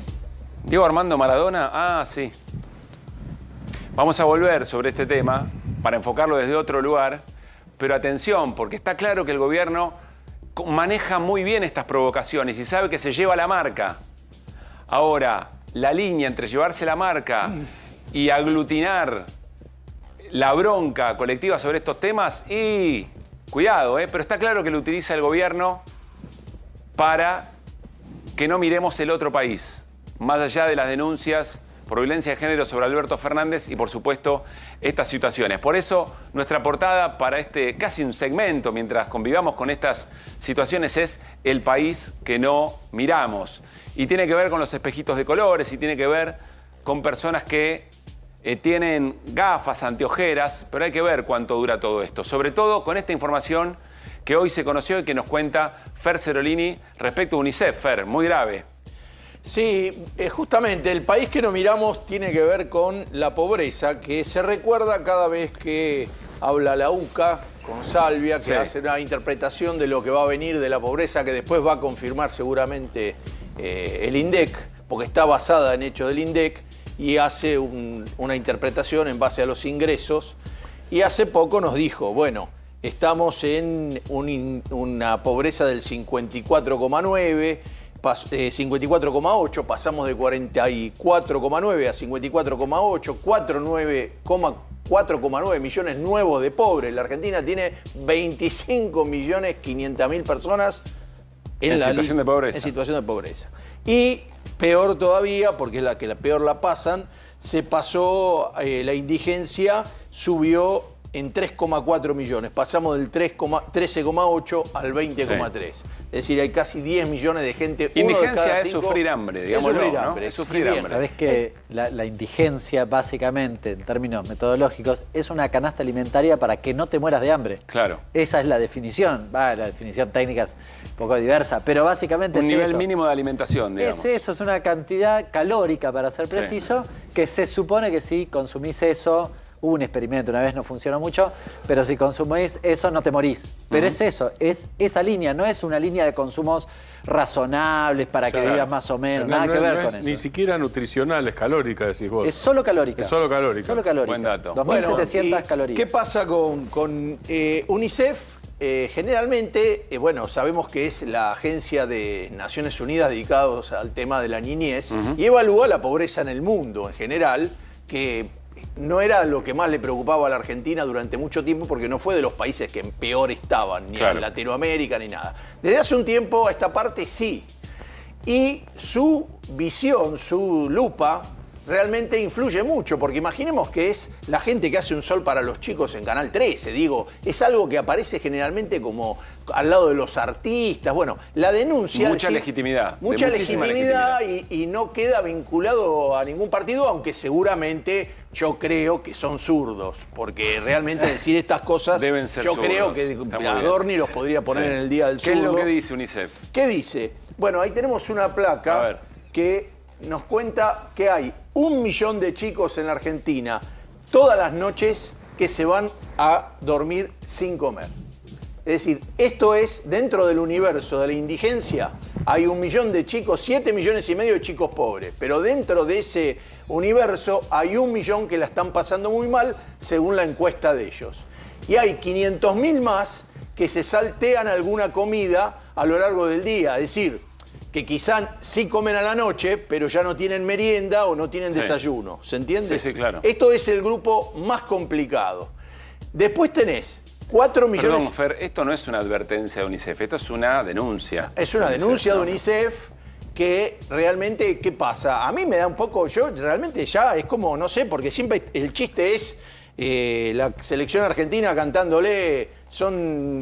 ¿Diego Armando Maradona? Ah, sí. Vamos a volver sobre este tema para enfocarlo desde otro lugar, pero atención, porque está claro que el gobierno maneja muy bien estas provocaciones y sabe que se lleva la marca. Ahora, la línea entre llevarse la marca y aglutinar la bronca colectiva sobre estos temas, y cuidado, pero está claro que lo utiliza el gobierno para que no miremos el otro país, más allá de las denuncias por violencia de género sobre Alberto Fernández y, por supuesto, estas situaciones. Por eso, nuestra portada para este casi un segmento, mientras convivamos con estas situaciones, es el país que no miramos. Y tiene que ver con los espejitos de colores, y tiene que ver con personas que tienen gafas, anteojeras, pero hay que ver cuánto dura todo esto. Sobre todo con esta información que hoy se conoció y que nos cuenta Fer Cerolini respecto a UNICEF. Fer, muy grave. Sí, justamente el país que no miramos tiene que ver con la pobreza, que se recuerda cada vez que habla la UCA con Salvia, que hace una interpretación de lo que va a venir de la pobreza, que después va a confirmar seguramente el INDEC, porque está basada en hechos del INDEC, y hace una interpretación en base a los ingresos. Y hace poco nos dijo, bueno, estamos en una pobreza del 54,9%, 54,8%, pasamos de 44,9 a 54,8, 4,9 millones nuevos de pobres. La Argentina tiene 25.500.000 personas en situación de pobreza. En situación de pobreza. Y peor todavía, porque es la que peor la pasan, se pasó, la indigencia subió en 3,4 millones. Pasamos del 13,8 al 20,3. Es decir, hay casi 10 millones de gente. Indigencia es sufrir hambre, digamos. Es sufrir hambre. Es sufrir hambre. Sabés que la indigencia, básicamente, en términos metodológicos, es una canasta alimentaria para que no te mueras de hambre. Claro. Esa es la definición. La definición técnica es un poco diversa, pero básicamente un es nivel eso. Mínimo de alimentación, digamos. Es una cantidad calórica, para ser preciso, que se supone que si consumís eso. Hubo un experimento una vez, no funcionó mucho, pero si consumís eso no te morís. Pero es eso, es esa línea, no es una línea de consumos razonables para que vivas más o menos, nada que ver con eso. Ni siquiera nutricional, es calórica, decís vos. Es solo calórica. Es solo calórica. Solo calórica. Buen dato. 2.700 calorías. ¿Qué pasa con UNICEF? Generalmente, bueno, sabemos que es la agencia de Naciones Unidas dedicada al tema de la niñez y evalúa la pobreza en el mundo en general, que no era lo que más le preocupaba a la Argentina durante mucho tiempo porque no fue de los países que peor estaban, ni en Latinoamérica ni nada. Desde hace un tiempo a esta parte sí. Y su visión, su lupa, realmente influye mucho, porque imaginemos que es la gente que hace un sol para los chicos en Canal 13, digo, es algo que aparece generalmente como al lado de los artistas, bueno, la denuncia... Mucha legitimidad. Mucha legitimidad y no queda vinculado a ningún partido, aunque seguramente yo creo que son zurdos, porque realmente decir estas cosas, deben ser yo zurdos. Creo que Adorni los podría poner en el Día del Zurdo. ¿Qué es lo que dice UNICEF? ¿Qué dice? Bueno, ahí tenemos una placa que nos cuenta que hay 1 millón de chicos en la Argentina todas las noches que se van a dormir sin comer. Es decir, esto es dentro del universo de la indigencia. Hay 1 millón de chicos, 7,5 millones de chicos pobres, pero dentro de ese universo hay 1 millón que la están pasando muy mal según la encuesta de ellos. Y hay 500.000 más que se saltean alguna comida a lo largo del día, es decir, que quizás sí comen a la noche, pero ya no tienen merienda o no tienen desayuno. ¿Se entiende? Sí, claro. Esto es el grupo más complicado. Después tenés 4 millones... Perdón, Fer, esto no es una advertencia de UNICEF, esto es una denuncia. Es una denuncia de UNICEF que realmente, ¿qué pasa? A mí me da un poco, yo realmente ya es como, no sé, porque siempre el chiste es la selección argentina cantándole...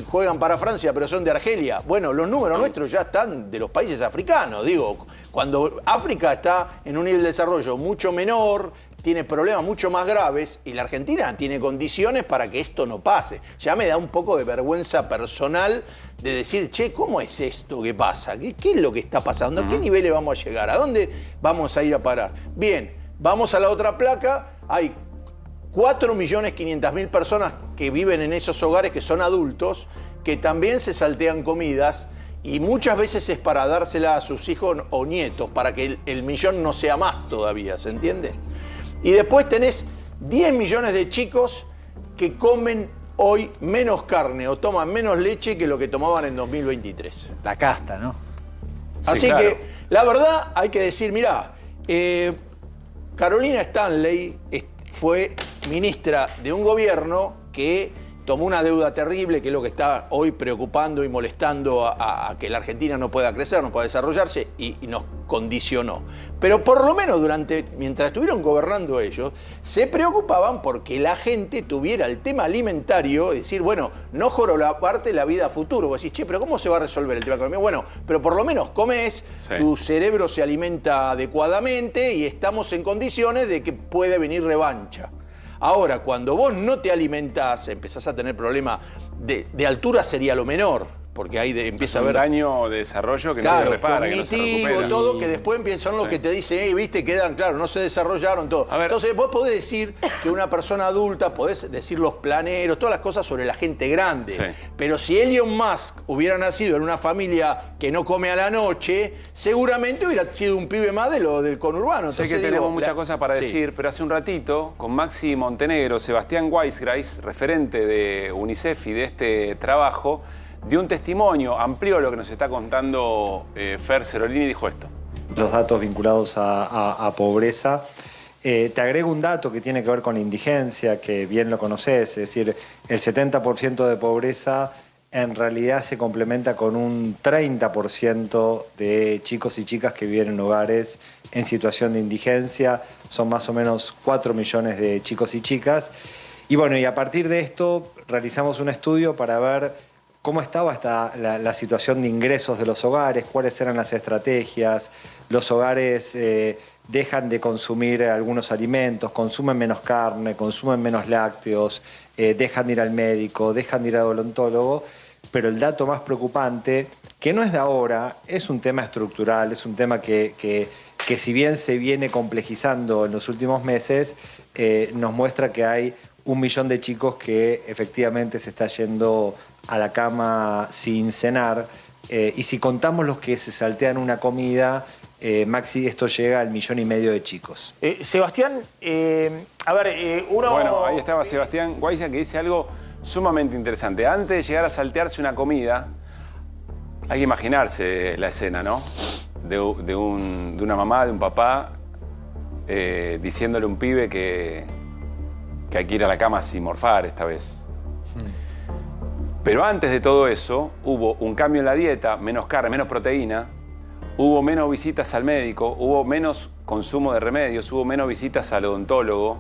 juegan para Francia, pero son de Argelia. Bueno, los números nuestros ya están de los países africanos. Digo, cuando África está en un nivel de desarrollo mucho menor, tiene problemas mucho más graves, y la Argentina tiene condiciones para que esto no pase. Ya me da un poco de vergüenza personal de decir, che, ¿cómo es esto que pasa? ¿Qué es lo que está pasando? ¿A qué niveles vamos a llegar? ¿A dónde vamos a ir a parar? Bien, vamos a la otra placa. Hay 4.500.000 personas que viven en esos hogares, que son adultos, que también se saltean comidas, y muchas veces es para dársela a sus hijos o nietos, para que el millón no sea más todavía, ¿se entiende? Y después tenés 10 millones de chicos que comen hoy menos carne o toman menos leche que lo que tomaban en 2023. La casta, ¿no? Así que, la verdad, hay que decir, mirá, Carolina Stanley fue ministra de un gobierno que tomó una deuda terrible, que es lo que está hoy preocupando y molestando a que la Argentina no pueda crecer, no pueda desarrollarse, y nos condicionó. Pero por lo menos mientras estuvieron gobernando ellos, se preocupaban porque la gente tuviera el tema alimentario, es decir, bueno, no jorobarte la vida a futuro. Vos decís, che, pero ¿cómo se va a resolver el tema económico? Bueno, pero por lo menos comés, tu cerebro se alimenta adecuadamente y estamos en condiciones de que puede venir revancha. Ahora, cuando vos no te alimentás, empezás a tener problemas de altura, sería lo menor, porque ahí empieza a haber daño de desarrollo que no se repara, que no se recupera. Todo, que después son los que te dicen, viste, quedan, claro, no se desarrollaron todo. Entonces vos podés decir que una persona adulta, podés decir los planeros, todas las cosas sobre la gente grande. Pero si Elon Musk hubiera nacido en una familia que no come a la noche, seguramente hubiera sido un pibe más del conurbano. Sé que tenemos muchas cosas para decir, pero hace un ratito, con Maxi Montenegro, Sebastián Weisgreis, referente de UNICEF y de este trabajo, dio un testimonio, amplió lo que nos está contando Fer Cerolini, y dijo esto. Los datos vinculados a pobreza Te agrego un dato que tiene que ver con la indigencia, que bien lo conocés, es decir, el 70% de pobreza en realidad se complementa con un 30% de chicos y chicas que viven en hogares en situación de indigencia. Son más o menos 4 millones de chicos y chicas. Y bueno, y a partir de esto realizamos un estudio para ver cómo estaba la situación de ingresos de los hogares, cuáles eran las estrategias. Los hogares dejan de consumir algunos alimentos, consumen menos carne, consumen menos lácteos, dejan de ir al médico, dejan de ir al odontólogo. Pero el dato más preocupante, que no es de ahora, es un tema estructural, es un tema que si bien se viene complejizando en los últimos meses, nos muestra que hay 1 millón de chicos que efectivamente se está yendo a la cama sin cenar. Y si contamos los que se saltean una comida, Maxi, esto llega al 1,5 millones de chicos. Sebastián, uno... Bueno, ahí estaba Sebastián Guaiza, que dice algo sumamente interesante. Antes de llegar a saltearse una comida, hay que imaginarse la escena, ¿no? De una mamá, de un papá, diciéndole a un pibe que hay que ir a la cama sin morfar esta vez. Pero antes de todo eso, hubo un cambio en la dieta, menos carne, menos proteína, hubo menos visitas al médico, hubo menos consumo de remedios, hubo menos visitas al odontólogo,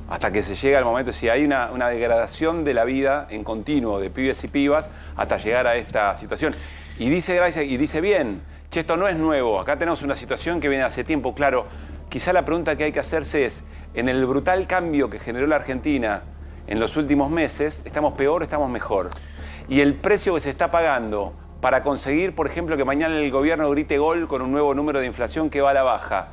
hasta que se llega el momento, si hay una degradación de la vida en continuo de pibes y pibas hasta llegar a esta situación. Y dice Gracia, y dice bien, che, esto no es nuevo, acá tenemos una situación que viene hace tiempo, claro. Quizá la pregunta que hay que hacerse es, en el brutal cambio que generó la Argentina en los últimos meses, ¿estamos peor o estamos mejor? Y el precio que se está pagando para conseguir, por ejemplo, que mañana el gobierno grite gol con un nuevo número de inflación que va a la baja.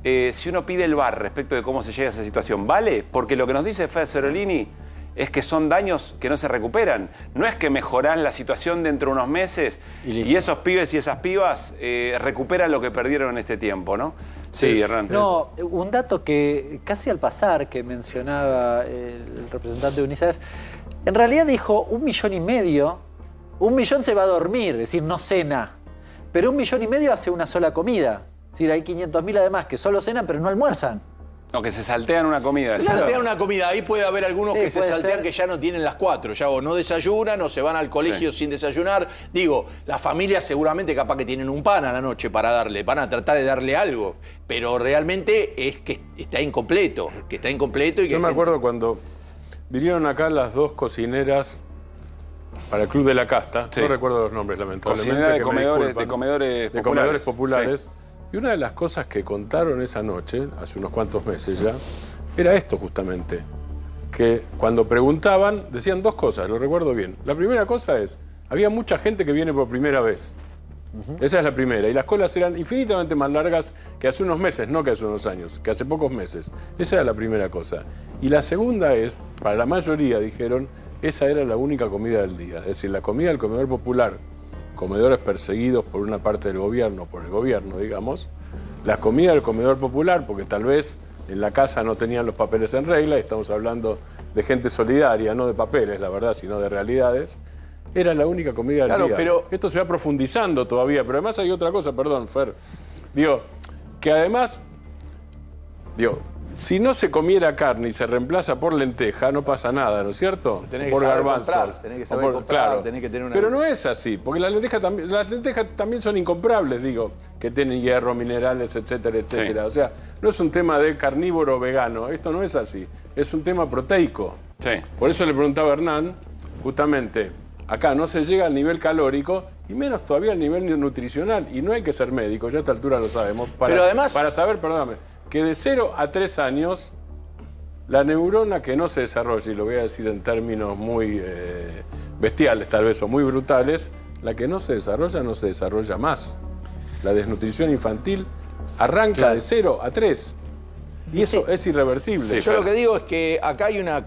Si uno pide el VAR respecto de cómo se llega a esa situación, ¿vale? Porque lo que nos dice Fede Cerolini es que son daños que no se recuperan. No es que mejoran la situación dentro de unos meses y esos pibes y esas pibas recuperan lo que perdieron en este tiempo, ¿no? Sí, Hernán. No, un dato que casi al pasar que mencionaba el representante de UNICEF, en realidad dijo 1,5 millones. 1 millón se va a dormir, es decir, no cena. Pero 1,5 millones hace una sola comida. Es decir, hay 500.000 además que solo cenan pero no almuerzan. No, que se saltean una comida. Se saltean una comida. Ahí puede haber algunos que se saltean que ya no tienen las 4. Ya o no desayunan o se van al colegio sin desayunar. Digo, las familias seguramente capaz que tienen un pan a la noche para darle. Van a tratar de darle algo. Pero realmente es que está incompleto. Que está incompleto y que... Yo me acuerdo cuando vinieron acá las 2 cocineras para el Club de la Casta. No recuerdo los nombres, lamentablemente. Cocinera de comedores populares. Sí. Y una de las cosas que contaron esa noche, hace unos cuantos meses ya, era esto justamente. Que cuando preguntaban, decían 2 cosas, lo recuerdo bien. La primera cosa es, había mucha gente que viene por primera vez. Esa es la primera. Y las colas eran infinitamente más largas que hace unos meses, no que hace unos años, que hace pocos meses. Esa era la primera cosa. Y la segunda es, para la mayoría dijeron, esa era la única comida del día. Es decir, la comida del comedor popular, comedores perseguidos por una parte del gobierno, por el gobierno, digamos, la comida del comedor popular, porque tal vez en la casa no tenían los papeles en regla, y estamos hablando de gente solidaria, no de papeles, la verdad, sino de realidades, era la única comida del día. Pero esto se va profundizando todavía, pero además hay otra cosa, perdón, Fer, que además, si no se comiera carne y se reemplaza por lenteja, no pasa nada, ¿no es cierto? Tenés por que saber garbanzos. comprar, tenés que saber comprar, tenés que tener una... Pero no es así, porque las lentejas también son incomprables, que tienen hierro, minerales, etcétera, etcétera. Sí. O sea, no es un tema de carnívoro o vegano, esto no es así, es un tema proteico. Sí. Por eso le preguntaba a Hernán, justamente, acá no se llega al nivel calórico y menos todavía al nivel nutricional, y no hay que ser médico, ya a esta altura lo sabemos, Pero además... para saber, perdóname, que de 0 a 3 años, la neurona que no se desarrolla, y lo voy a decir en términos muy bestiales tal vez, o muy brutales, la que no se desarrolla más. La desnutrición infantil arranca de 0 a 3. Y eso es irreversible. Sí, yo lo que digo es que acá hay una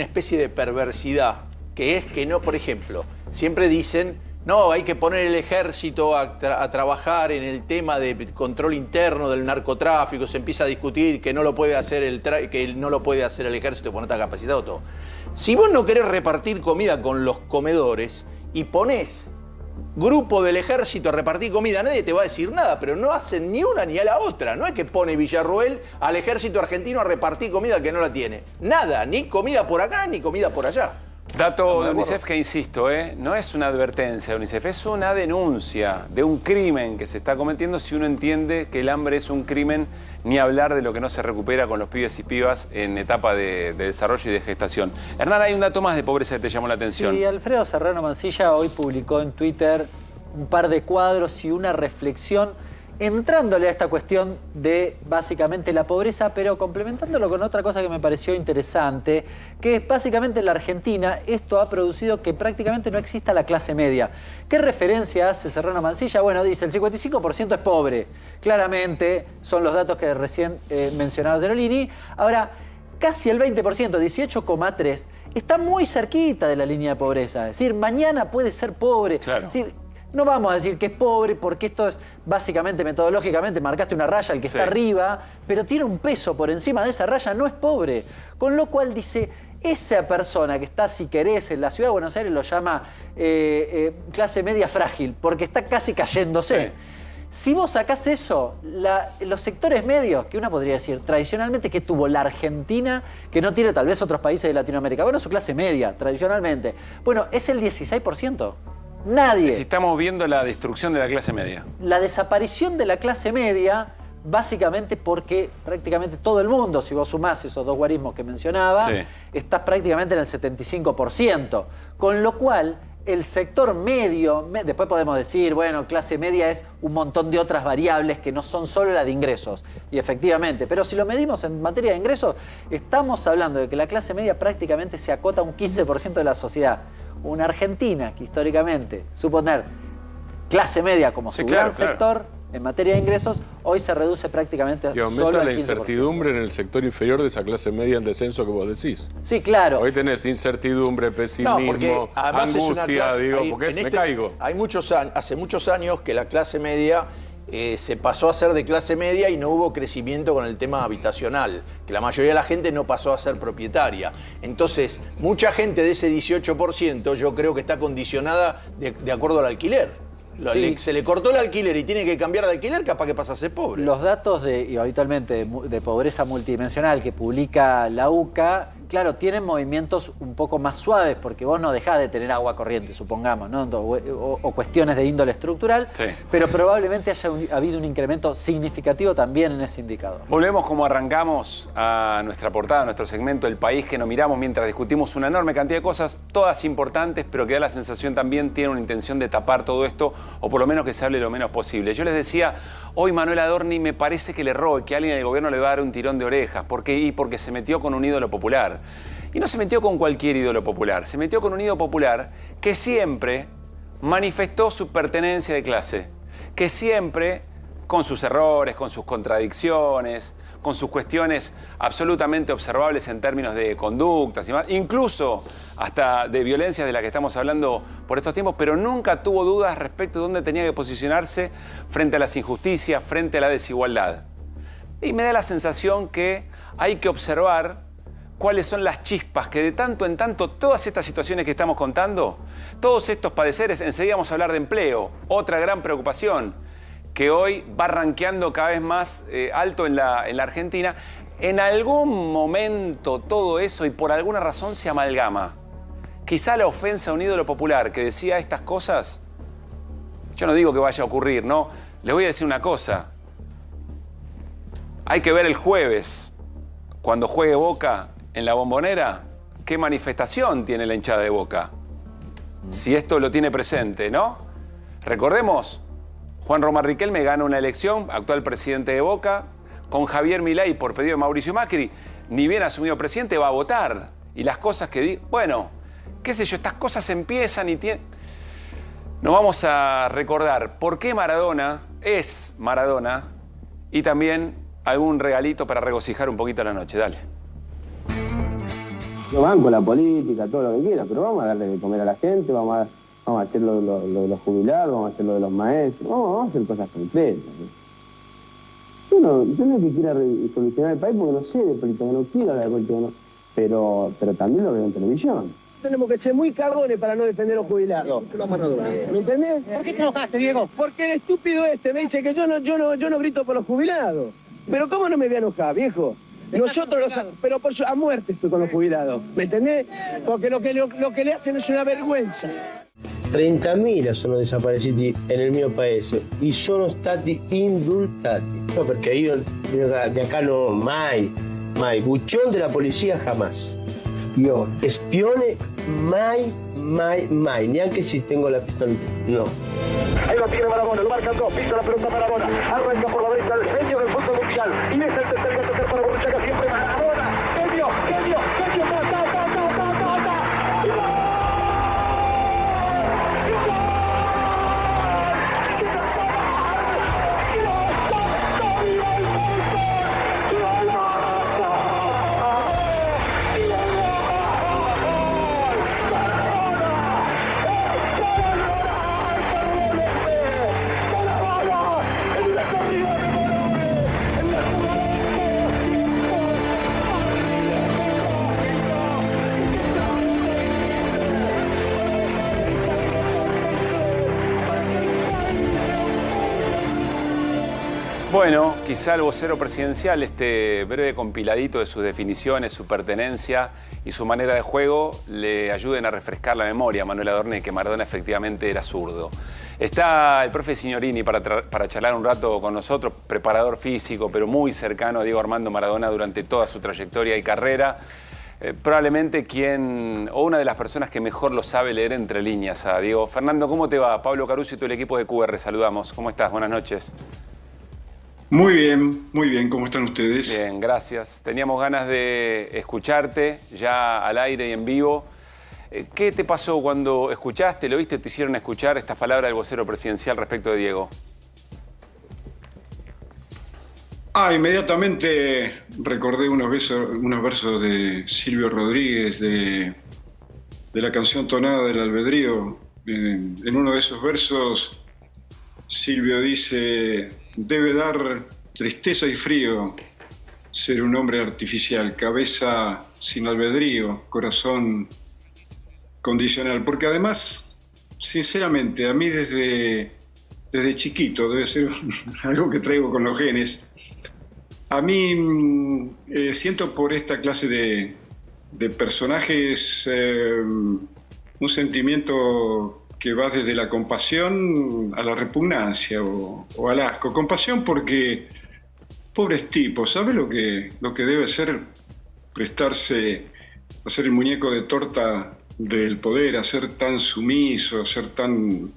especie de perversidad, que es que no, por ejemplo, siempre dicen... No, hay que poner el ejército a trabajar en el tema de control interno del narcotráfico. Se empieza a discutir que no lo puede hacer el ejército porque no está capacitado todo. Si vos no querés repartir comida con los comedores y ponés grupo del ejército a repartir comida, nadie te va a decir nada, pero no hacen ni una ni a la otra. No es que pone Villarroel al ejército argentino a repartir comida que no la tiene. Nada, ni comida por acá, ni comida por allá. Dato de UNICEF que, insisto, no es una advertencia de UNICEF, es una denuncia de un crimen que se está cometiendo si uno entiende que el hambre es un crimen, ni hablar de lo que no se recupera con los pibes y pibas en etapa de desarrollo y de gestación. Hernán, hay un dato más de pobreza que te llamó la atención. Sí, Alfredo Serrano Mancilla hoy publicó en Twitter un par de cuadros y una reflexión entrándole a esta cuestión de básicamente la pobreza, pero complementándolo con otra cosa que me pareció interesante, que es básicamente en la Argentina esto ha producido que prácticamente no exista la clase media. ¿Qué referencia hace Serrano Mancilla? Bueno, dice, el 55% es pobre. Claramente son los datos que recién mencionaba Zerolini. Ahora, casi el 20%, 18,3%, está muy cerquita de la línea de pobreza. Es decir, mañana puede ser pobre. Claro. Es decir, no vamos a decir que es pobre porque esto es básicamente metodológicamente marcaste una raya al que está arriba, pero tiene un peso por encima de esa raya, no es pobre. Con lo cual dice, esa persona que está, si querés, en la ciudad de Buenos Aires lo llama clase media frágil, porque está casi cayéndose. Sí. Si vos sacás eso, los sectores medios, que uno podría decir tradicionalmente que tuvo la Argentina, que no tiene tal vez otros países de Latinoamérica, bueno, su clase media, tradicionalmente, bueno, es el 16%. Nadie. Si estamos viendo la destrucción de la clase media. La desaparición de la clase media, básicamente porque prácticamente todo el mundo, si vos sumás esos dos guarismos que mencionaba, estás prácticamente en el 75%. Con lo cual, el sector medio, después podemos decir, bueno, clase media es un montón de otras variables que no son solo la de ingresos. Y efectivamente, pero si lo medimos en materia de ingresos, estamos hablando de que la clase media prácticamente se acota a un 15% de la sociedad. Una Argentina que históricamente, suponer clase media como su gran sector en materia de ingresos, hoy se reduce prácticamente y aumenta solo al 15%. La incertidumbre en el sector inferior de esa clase media en descenso que vos decís. Sí, claro. Hoy tenés incertidumbre, pesimismo, angustia, me caigo. Hay hace muchos años que la clase media se pasó a ser de clase media y no hubo crecimiento con el tema habitacional, que la mayoría de la gente no pasó a ser propietaria. Entonces, mucha gente de ese 18% yo creo que está condicionada de acuerdo al alquiler. Se le cortó el alquiler y tiene que cambiar de alquiler, capaz que pasa a ser pobre. Los datos y habitualmente de pobreza multidimensional que publica la UCA, claro, tienen movimientos un poco más suaves porque vos no dejás de tener agua corriente, supongamos, ¿no? O cuestiones de índole estructural, pero probablemente haya habido un incremento significativo también en ese indicador. Volvemos como arrancamos a nuestra portada, a nuestro segmento El País, que nos miramos mientras discutimos una enorme cantidad de cosas, todas importantes, pero que da la sensación también tiene una intención de tapar todo esto, o por lo menos que se hable lo menos posible. Yo les decía, hoy Manuel Adorni me parece que le erró, que alguien del gobierno le va a dar un tirón de orejas. ¿Por qué? Y porque se metió con un ídolo popular. Y no se metió con cualquier ídolo popular, se metió con un ídolo popular que siempre manifestó su pertenencia de clase, que siempre, con sus errores, con sus contradicciones, con sus cuestiones absolutamente observables en términos de conductas y más, incluso hasta de violencias de las que estamos hablando por estos tiempos, pero nunca tuvo dudas respecto de dónde tenía que posicionarse frente a las injusticias, frente a la desigualdad. Y me da la sensación que hay que observar cuáles son las chispas que de tanto en tanto todas estas situaciones que estamos contando, todos estos padeceres, enseguida vamos a hablar de empleo, otra gran preocupación que hoy va rankeando cada vez más alto en la Argentina. En algún momento todo eso y por alguna razón se amalgama. Quizá la ofensa a un ídolo popular que decía estas cosas, yo no digo que vaya a ocurrir, ¿no? Les voy a decir una cosa. Hay que ver el jueves, cuando juegue Boca en la Bombonera, qué manifestación tiene la hinchada de Boca. Si esto lo tiene presente, ¿no? Recordemos, Juan Román Riquelme gana una elección, actual presidente de Boca, con Javier Milei por pedido de Mauricio Macri, ni bien asumido presidente, va a votar. Y las cosas que bueno, qué sé yo, estas cosas empiezan y tienen... Nos vamos a recordar por qué Maradona es Maradona y también algún regalito para regocijar un poquito la noche. Dale. Yo banco la política, todo lo que quiera, pero vamos a darle de comer a la gente, vamos a hacer lo de los jubilados, vamos a hacer lo de los maestros, vamos a hacer cosas concretas. Yo no es que quiera solucionar el país porque no sé de política, no quiero hablar de política, no, pero también lo veo en televisión. Tenemos que ser muy cagones para no defender a los jubilados. ¿Me entendés? ¿Por qué te enojaste, Diego? Porque el estúpido me dice que yo no grito por los jubilados. Pero ¿cómo no me voy a enojar, viejo? Nosotros pero a muerte estoy con los jubilados, ¿me entendés? Porque lo que le hacen es una vergüenza. 30.000 sono desaparecidos en el mio paese e sono stati indultati. No, perché io di acá no, mai. Buchón de la policía jamás. Yo, espione, mai. Neanche si tengo la pistola, no. Ahí lo tiene Marabona, lo marcan dos, pisa la pelota Marabona, arranca por la derecha el genio del fútbol mundial, y es el tercer para Borruchaga, siempre Marabona, genio, Bueno, quizá el vocero presidencial, este breve compiladito de sus definiciones, su pertenencia y su manera de juego, le ayuden a refrescar la memoria a Manuel Adorni, que Maradona efectivamente era zurdo. Está el profe Signorini para charlar un rato con nosotros, preparador físico, pero muy cercano a Diego Armando Maradona durante toda su trayectoria y carrera. Probablemente una de las personas que mejor lo sabe leer entre líneas a Diego. Fernando, ¿cómo te va? Pablo Caruso y todo el equipo de QR, saludamos. ¿Cómo estás? Buenas noches. Muy bien. ¿Cómo están ustedes? Bien, gracias. Teníamos ganas de escucharte ya al aire y en vivo. ¿Qué te pasó cuando escuchaste, lo oíste, te hicieron escuchar estas palabras del vocero presidencial respecto de Diego? Inmediatamente recordé unos versos de Silvio Rodríguez, de la canción Tonada del Albedrío. En uno de esos versos, Silvio dice: debe dar tristeza y frío ser un hombre artificial, cabeza sin albedrío, corazón condicional. Porque además, sinceramente, a mí desde chiquito, debe ser algo que traigo con los genes, a mí siento por esta clase de personajes un sentimiento que va desde la compasión a la repugnancia o al asco. Compasión porque, pobres tipos, ¿sabe lo que debe ser prestarse a ser el muñeco de torta del poder, a ser tan sumiso, a ser tan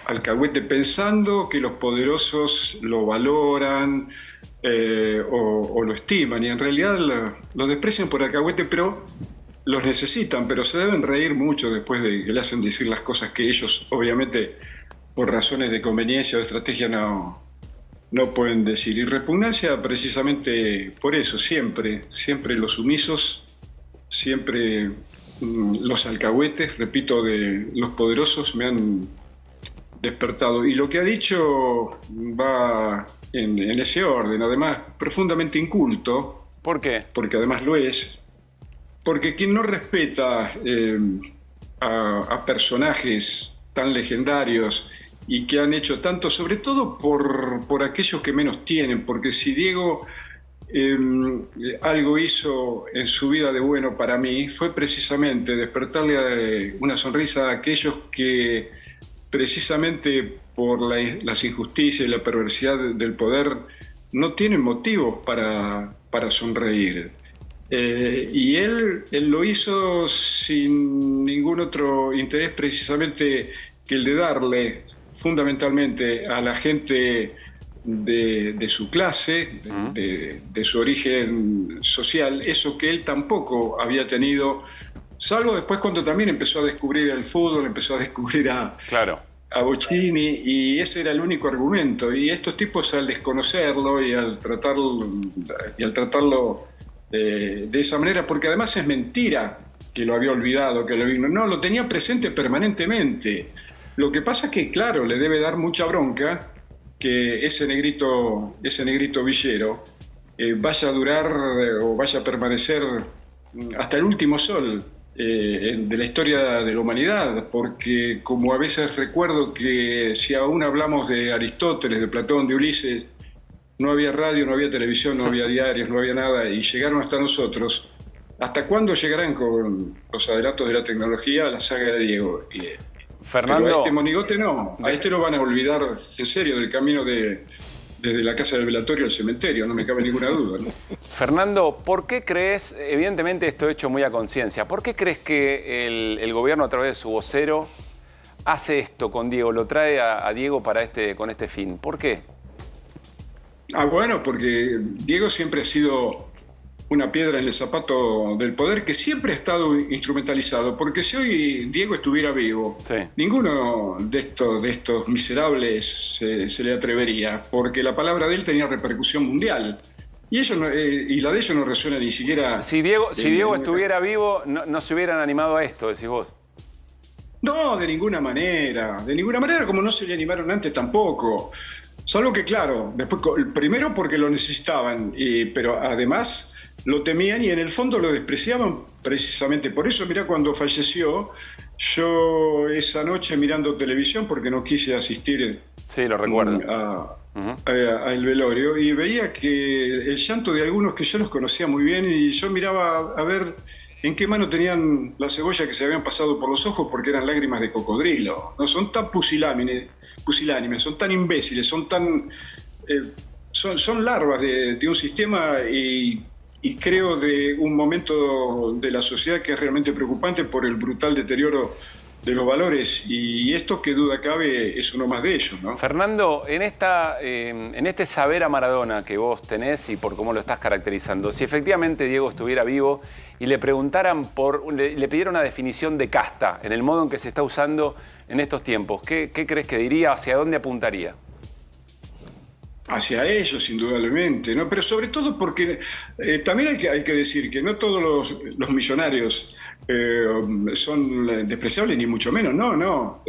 alcahuete, pensando que los poderosos lo valoran o lo estiman, y en realidad lo desprecian por alcahuete, pero los necesitan, pero se deben reír mucho después de que le hacen decir las cosas que ellos, obviamente, por razones de conveniencia o de estrategia, no pueden decir. Y repugnancia precisamente por eso, siempre los sumisos, siempre los alcahuetes, repito, de los poderosos me han despertado. Y lo que ha dicho va en ese orden, además profundamente inculto. ¿Por qué? Porque además lo es. Porque quien no respeta a personajes tan legendarios y que han hecho tanto, sobre todo por aquellos que menos tienen, porque si Diego algo hizo en su vida de bueno para mí, fue precisamente despertarle una sonrisa a aquellos que precisamente por las injusticias y la perversidad del poder no tienen motivos para sonreír. Y él lo hizo sin ningún otro interés, precisamente que el de darle fundamentalmente a la gente de su clase, de su origen social, eso que él tampoco había tenido, salvo después cuando también empezó a descubrir el fútbol, empezó a descubrir a Bocchini, y ese era el único argumento. Y estos tipos, al desconocerlo y al tratarlo de esa manera, porque además es mentira que lo había olvidado, no, lo tenía presente permanentemente. Lo que pasa es que, claro, le debe dar mucha bronca que ese negrito villero vaya a durar o vaya a permanecer hasta el último sol de la historia de la humanidad, porque como a veces recuerdo que si aún hablamos de Aristóteles, de Platón, de Ulises, no había radio, no había televisión, no había diarios, no había nada, y llegaron hasta nosotros. ¿Hasta cuándo llegarán con los adelantos de la tecnología a la saga de Diego? Fernando, pero a este monigote no, a este lo van a olvidar en serio del camino desde la casa del velatorio al cementerio, no me cabe ninguna duda, ¿no? Fernando, ¿por qué crees, evidentemente esto hecho muy a conciencia, ¿por qué crees que el gobierno a través de su vocero hace esto con Diego, lo trae a Diego con este fin? ¿Por qué? Bueno, porque Diego siempre ha sido una piedra en el zapato del poder, que siempre ha estado instrumentalizado, porque si hoy Diego estuviera vivo, ninguno de estos miserables se le atrevería, porque la palabra de él tenía repercusión mundial. Y la de ellos no resuena ni siquiera... Si Diego estuviera vivo, no se hubieran animado a esto, decís vos. No, de ninguna manera, como no se le animaron antes tampoco. Salvo que, claro, después, primero porque lo necesitaban, pero además lo temían y en el fondo lo despreciaban precisamente. Por eso, mirá, cuando falleció, yo esa noche mirando televisión, porque no quise asistir lo recuerdo. al velorio, y veía que el llanto de algunos que yo los conocía muy bien, y yo miraba a ver en qué mano tenían la cebolla que se habían pasado por los ojos, porque eran lágrimas de cocodrilo. No son tan pusilánimes, son tan imbéciles, son tan son larvas de un sistema y creo de un momento de la sociedad que es realmente preocupante por el brutal deterioro de los valores, y esto, que duda cabe, es uno más de ellos, ¿no? Fernando, en este saber a Maradona que vos tenés y por cómo lo estás caracterizando, si efectivamente Diego estuviera vivo y le preguntaran le pidieran una definición de casta en el modo en que se está usando en estos tiempos, ¿qué crees que diría? ¿Hacia dónde apuntaría? Hacia ellos, indudablemente, ¿no? Pero sobre todo porque también hay que decir que no todos los millonarios son despreciables, ni mucho menos, no.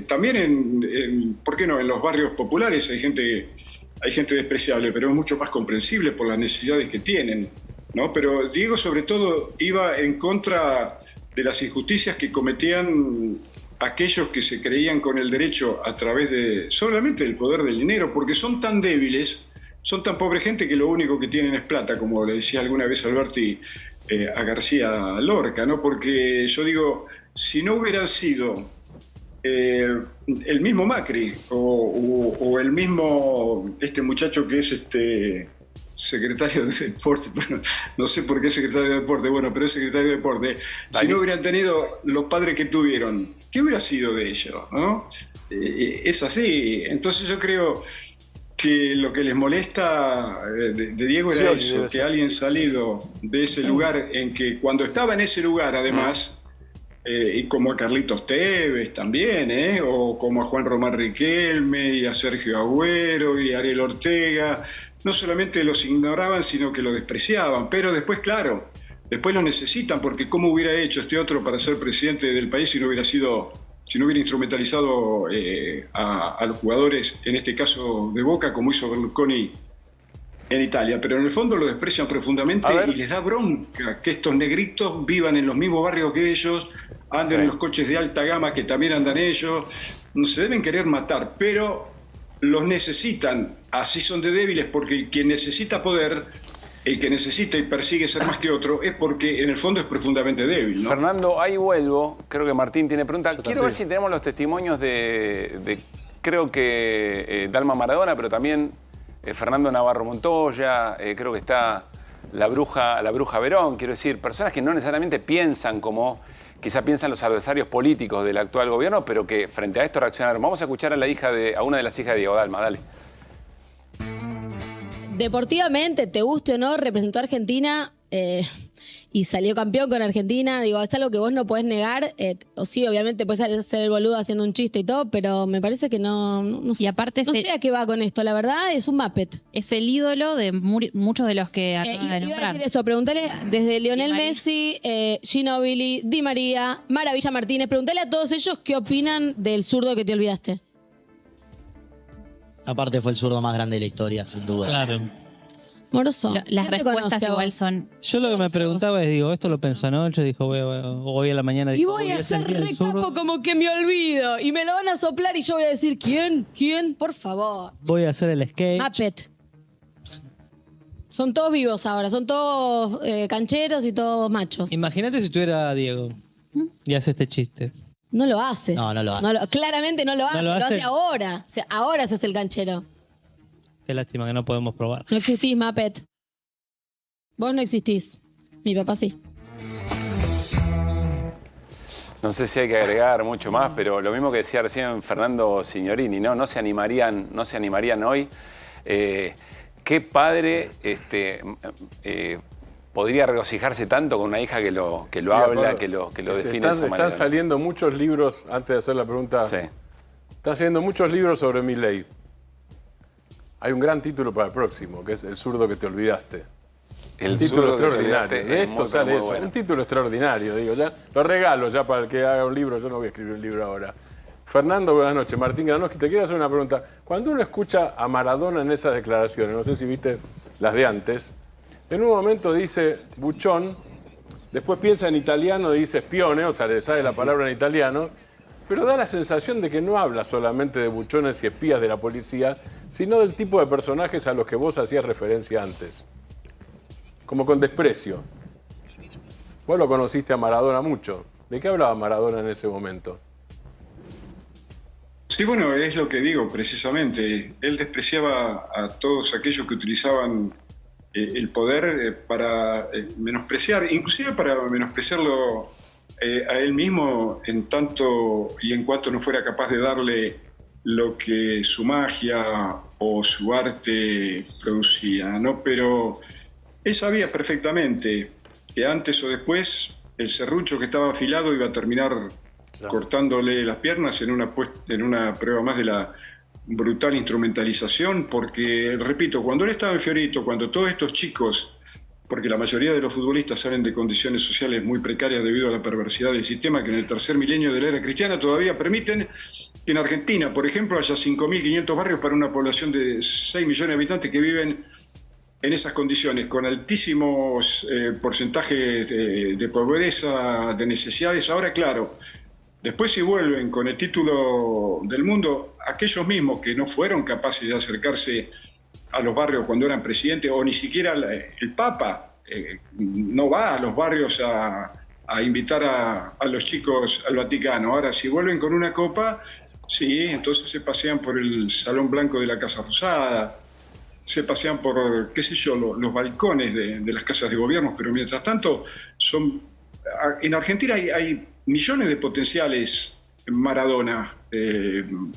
También, ¿por qué no? En los barrios populares hay gente despreciable, pero es mucho más comprensible por las necesidades que tienen, ¿no? Pero Diego, sobre todo, iba en contra de las injusticias que cometían aquellos que se creían con el derecho a través de solamente del poder del dinero, porque son tan débiles, son tan pobre gente que lo único que tienen es plata, como le decía alguna vez Alberti a García Lorca, ¿no? Porque yo digo, si no hubieran sido el mismo Macri o el mismo muchacho que es secretario de Deporte, bueno, no sé por qué secretario de Deporte, bueno, pero es secretario de Deporte, si no hubieran tenido los padres que tuvieron, ¿qué hubiera sido de ellos, no? Es así. Entonces yo creo que lo que les molesta de Diego era eso, que alguien salido de ese lugar, en que cuando estaba en ese lugar, además, y como a Carlitos Tevez también, o como a Juan Román Riquelme, y a Sergio Agüero, y a Ariel Ortega, no solamente los ignoraban, sino que lo despreciaban. Pero después, claro, después lo necesitan, porque ¿cómo hubiera hecho este otro para ser presidente del país si no hubiera instrumentalizado a los jugadores, en este caso de Boca, como hizo Berlusconi en Italia? Pero en el fondo lo desprecian profundamente y les da bronca que estos negritos vivan en los mismos barrios que ellos, anden en los coches de alta gama que también andan ellos. No se deben querer matar, pero los necesitan. Así son de débiles, porque quien necesita poder, el que necesita y persigue ser más que otro, es porque en el fondo es profundamente débil, ¿no? Fernando, ahí vuelvo. Creo que Martín tiene pregunta. Quiero ver si tenemos los testimonios de creo que Dalma Maradona, pero también Fernando Navarro Montoya, creo que está la bruja Verón. Quiero decir, personas que no necesariamente piensan como quizá piensan los adversarios políticos del actual gobierno, pero que frente a esto reaccionaron. Vamos a escuchar a una de las hijas de Diego. Dalma, dale. Deportivamente, te guste o no, representó a Argentina y salió campeón con Argentina. Digo, es algo que vos no podés negar. O sí, obviamente puedes hacer el boludo haciendo un chiste y todo, pero me parece que no y aparte no sé a qué va con esto. La verdad, es un Muppet. Es el ídolo de muchos de los que acaba de nombrar. Iba a decir eso, preguntale desde Lionel Messi, Ginóbili, Di María, Maravilla Martínez. Preguntale a todos ellos qué opinan del zurdo que te olvidaste. Aparte fue el zurdo más grande de la historia, sin duda. Claro. Moroso. Las respuestas igual son... Yo lo que me preguntaba es, digo, esto lo pensó anoche, dijo, hoy a la mañana... Y dijo, voy a hacer sentir el zurdo. recapo como que me olvido. Y me lo van a soplar y yo voy a decir, ¿quién? ¿Quién? Por favor. Voy a hacer el skate. Muppet. Son todos vivos ahora, son todos cancheros y todos machos. Imagínate si tuviera Diego y hace este chiste. No lo hace. No lo hace. Claramente no lo hace, lo lo hace. hace ahora. O sea, ahora se hace el canchero. Qué lástima que no podemos probar. No existís, Muppet. Vos no existís. Mi papá sí. No sé si hay que agregar mucho más, pero lo mismo que decía recién Fernando Signorini, ¿no? No se animarían hoy. ¿Qué padre podría regocijarse tanto con una hija que lo habla, que lo define de esa manera? Están saliendo muchos libros, antes de hacer la pregunta, están saliendo muchos libros sobre Milei. Hay un gran título para el próximo, que es El zurdo que te olvidaste. El título zurdo que te extraordinario. olvidaste De es esto muy, sale muy eso. bueno. Un título extraordinario, digo. Ya lo regalo ya para el que haga un libro. Yo no voy a escribir un libro ahora. Fernando, buenas noches. Martín Granowski, te quiero hacer una pregunta. Cuando uno escucha a Maradona en esas declaraciones, no sé si viste las de antes, en un momento dice buchón, después piensa en italiano y dice spione, o sea, le sale la palabra en italiano, pero da la sensación de que no habla solamente de buchones y espías de la policía, sino del tipo de personajes a los que vos hacías referencia antes. Como con desprecio. Vos lo conociste a Maradona mucho. ¿De qué hablaba Maradona en ese momento? Sí, bueno, es lo que digo precisamente. Él despreciaba a todos aquellos que utilizaban el poder para menospreciar, inclusive para menospreciarlo a él mismo en tanto y en cuanto no fuera capaz de darle lo que su magia o su arte producía, ¿no? Pero él sabía perfectamente que antes o después el serrucho que estaba afilado iba a terminar cortándole las piernas en una prueba más de la brutal instrumentalización, porque, repito, cuando él estaba en Fiorito, cuando todos estos chicos, porque la mayoría de los futbolistas salen de condiciones sociales muy precarias debido a la perversidad del sistema que en el tercer milenio de la era cristiana todavía permiten que en Argentina, por ejemplo, haya 5.500 barrios para una población de 6 millones de habitantes que viven en esas condiciones, con altísimos porcentajes de pobreza, de necesidades. Ahora, claro, después si vuelven con el título del mundo, aquellos mismos que no fueron capaces de acercarse a los barrios cuando eran presidentes, o ni siquiera el Papa no va a los barrios a invitar a los chicos al Vaticano. Ahora, si vuelven con una copa, sí, entonces se pasean por el Salón Blanco de la Casa Rosada, se pasean por, qué sé yo, los balcones de las casas de gobierno, pero mientras tanto, en Argentina hay millones de potenciales Maradona,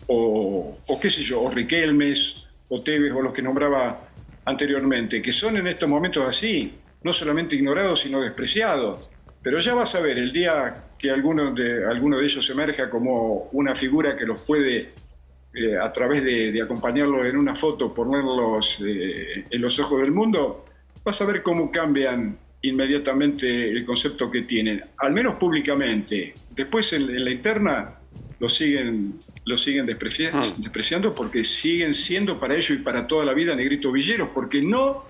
o qué sé yo, o Riquelmes, o Tevez, o los que nombraba anteriormente, que son en estos momentos así, no solamente ignorados, sino despreciados. Pero ya vas a ver, el día que alguno de ellos emerja como una figura que los puede, a través de acompañarlos en una foto, ponerlos en los ojos del mundo, vas a ver cómo cambian inmediatamente el concepto que tienen, al menos públicamente. Después en la interna lo siguen despreciando porque siguen siendo para ellos y para toda la vida negritos villeros, porque no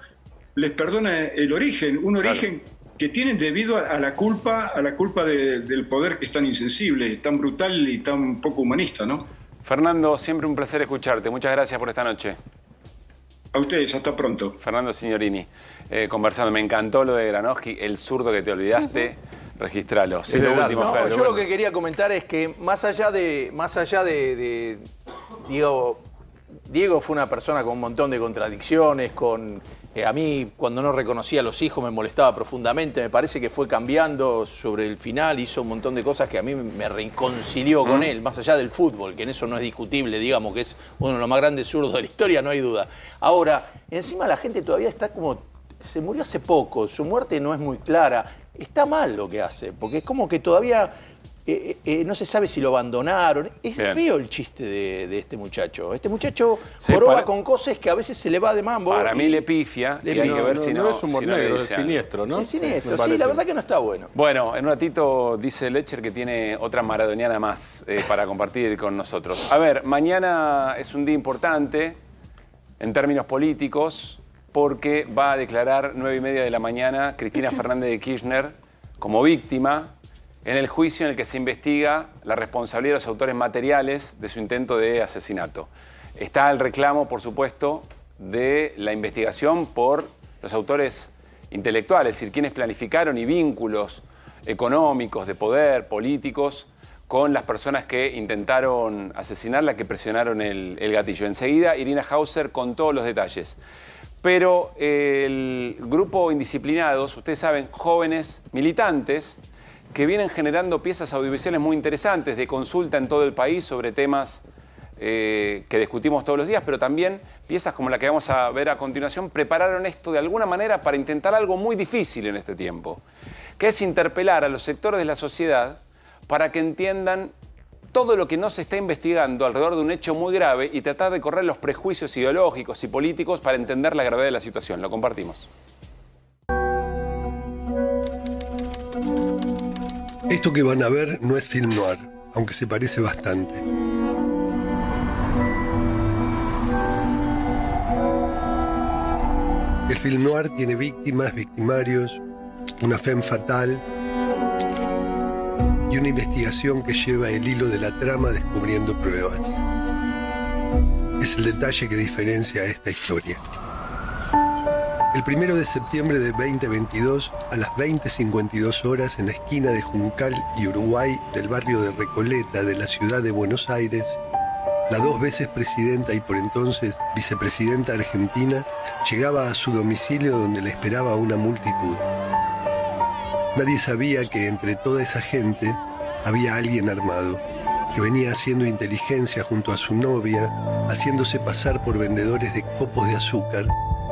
les perdona el origen, un origen que tienen debido a la culpa del poder que es tan insensible, tan brutal y tan poco humanista, ¿no? Fernando, siempre un placer escucharte. Muchas gracias por esta noche. A ustedes, hasta pronto. Fernando Signorini, conversando. Me encantó lo de Granowski, el zurdo que te olvidaste. Registralo. Sí, lo último, no, Fer, yo lo que quería comentar es que más allá de Diego fue una persona con un montón de contradicciones, a mí cuando no reconocía a los hijos me molestaba profundamente, me parece que fue cambiando sobre el final, hizo un montón de cosas que a mí me reconcilió con él, más allá del fútbol, que en eso no es discutible, digamos que es uno de los más grandes zurdos de la historia, no hay duda. Ahora, encima la gente todavía está como, se murió hace poco, su muerte no es muy clara, está mal lo que hace, porque es como que todavía no se sabe si lo abandonaron. Es feo el chiste de este muchacho. Este muchacho joroba con cosas que a veces se le va de mambo. Para mí le pifia, y hay que ver si no... No es humor negro, es siniestro, ¿no? Es siniestro, sí, la verdad que no está bueno. Bueno, en un ratito dice Lecher que tiene otra maradoniana más para compartir con nosotros. A ver, mañana es un día importante en términos políticos. porque va a declarar 9:30 de la mañana Cristina Fernández de Kirchner como víctima en el juicio en el que se investiga la responsabilidad de los autores materiales de su intento de asesinato. Está el reclamo, por supuesto, de la investigación por los autores intelectuales, es decir, quienes planificaron y vínculos económicos, de poder, políticos, con las personas que intentaron asesinarla, que presionaron el gatillo. Enseguida, Irina Hauser con todos los detalles. Pero el grupo Indisciplinados, ustedes saben, jóvenes militantes que vienen generando piezas audiovisuales muy interesantes de consulta en todo el país sobre temas que discutimos todos los días, pero también piezas como la que vamos a ver a continuación prepararon esto de alguna manera para intentar algo muy difícil en este tiempo, que es interpelar a los sectores de la sociedad para que entiendan todo lo que no se está investigando alrededor de un hecho muy grave y tratar de correr los prejuicios ideológicos y políticos para entender la gravedad de la situación. Lo compartimos. Esto que van a ver no es film noir, aunque se parece bastante. El film noir tiene víctimas, victimarios, una femme fatale y una investigación que lleva el hilo de la trama descubriendo pruebas. Es el detalle que diferencia a esta historia. El 1 de septiembre de 2022, a las 20:52 horas, en la esquina de Juncal y Uruguay del barrio de Recoleta de la ciudad de Buenos Aires, la 2 veces presidenta y por entonces vicepresidenta argentina llegaba a su domicilio donde la esperaba una multitud. Nadie sabía que entre toda esa gente había alguien armado, que venía haciendo inteligencia junto a su novia, haciéndose pasar por vendedores de copos de azúcar,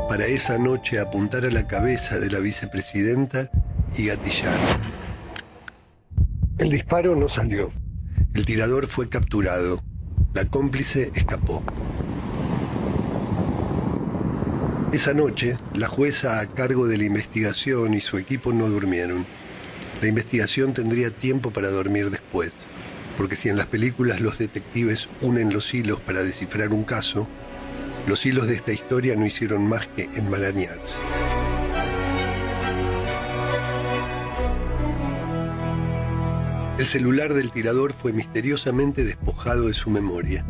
para esa noche apuntar a la cabeza de la vicepresidenta y gatillar. El disparo no salió. El tirador fue capturado. La cómplice escapó. Esa noche, la jueza a cargo de la investigación y su equipo no durmieron. La investigación tendría tiempo para dormir después, porque si en las películas los detectives unen los hilos para descifrar un caso, los hilos de esta historia no hicieron más que enmarañarse. El celular del tirador fue misteriosamente despojado de su memoria.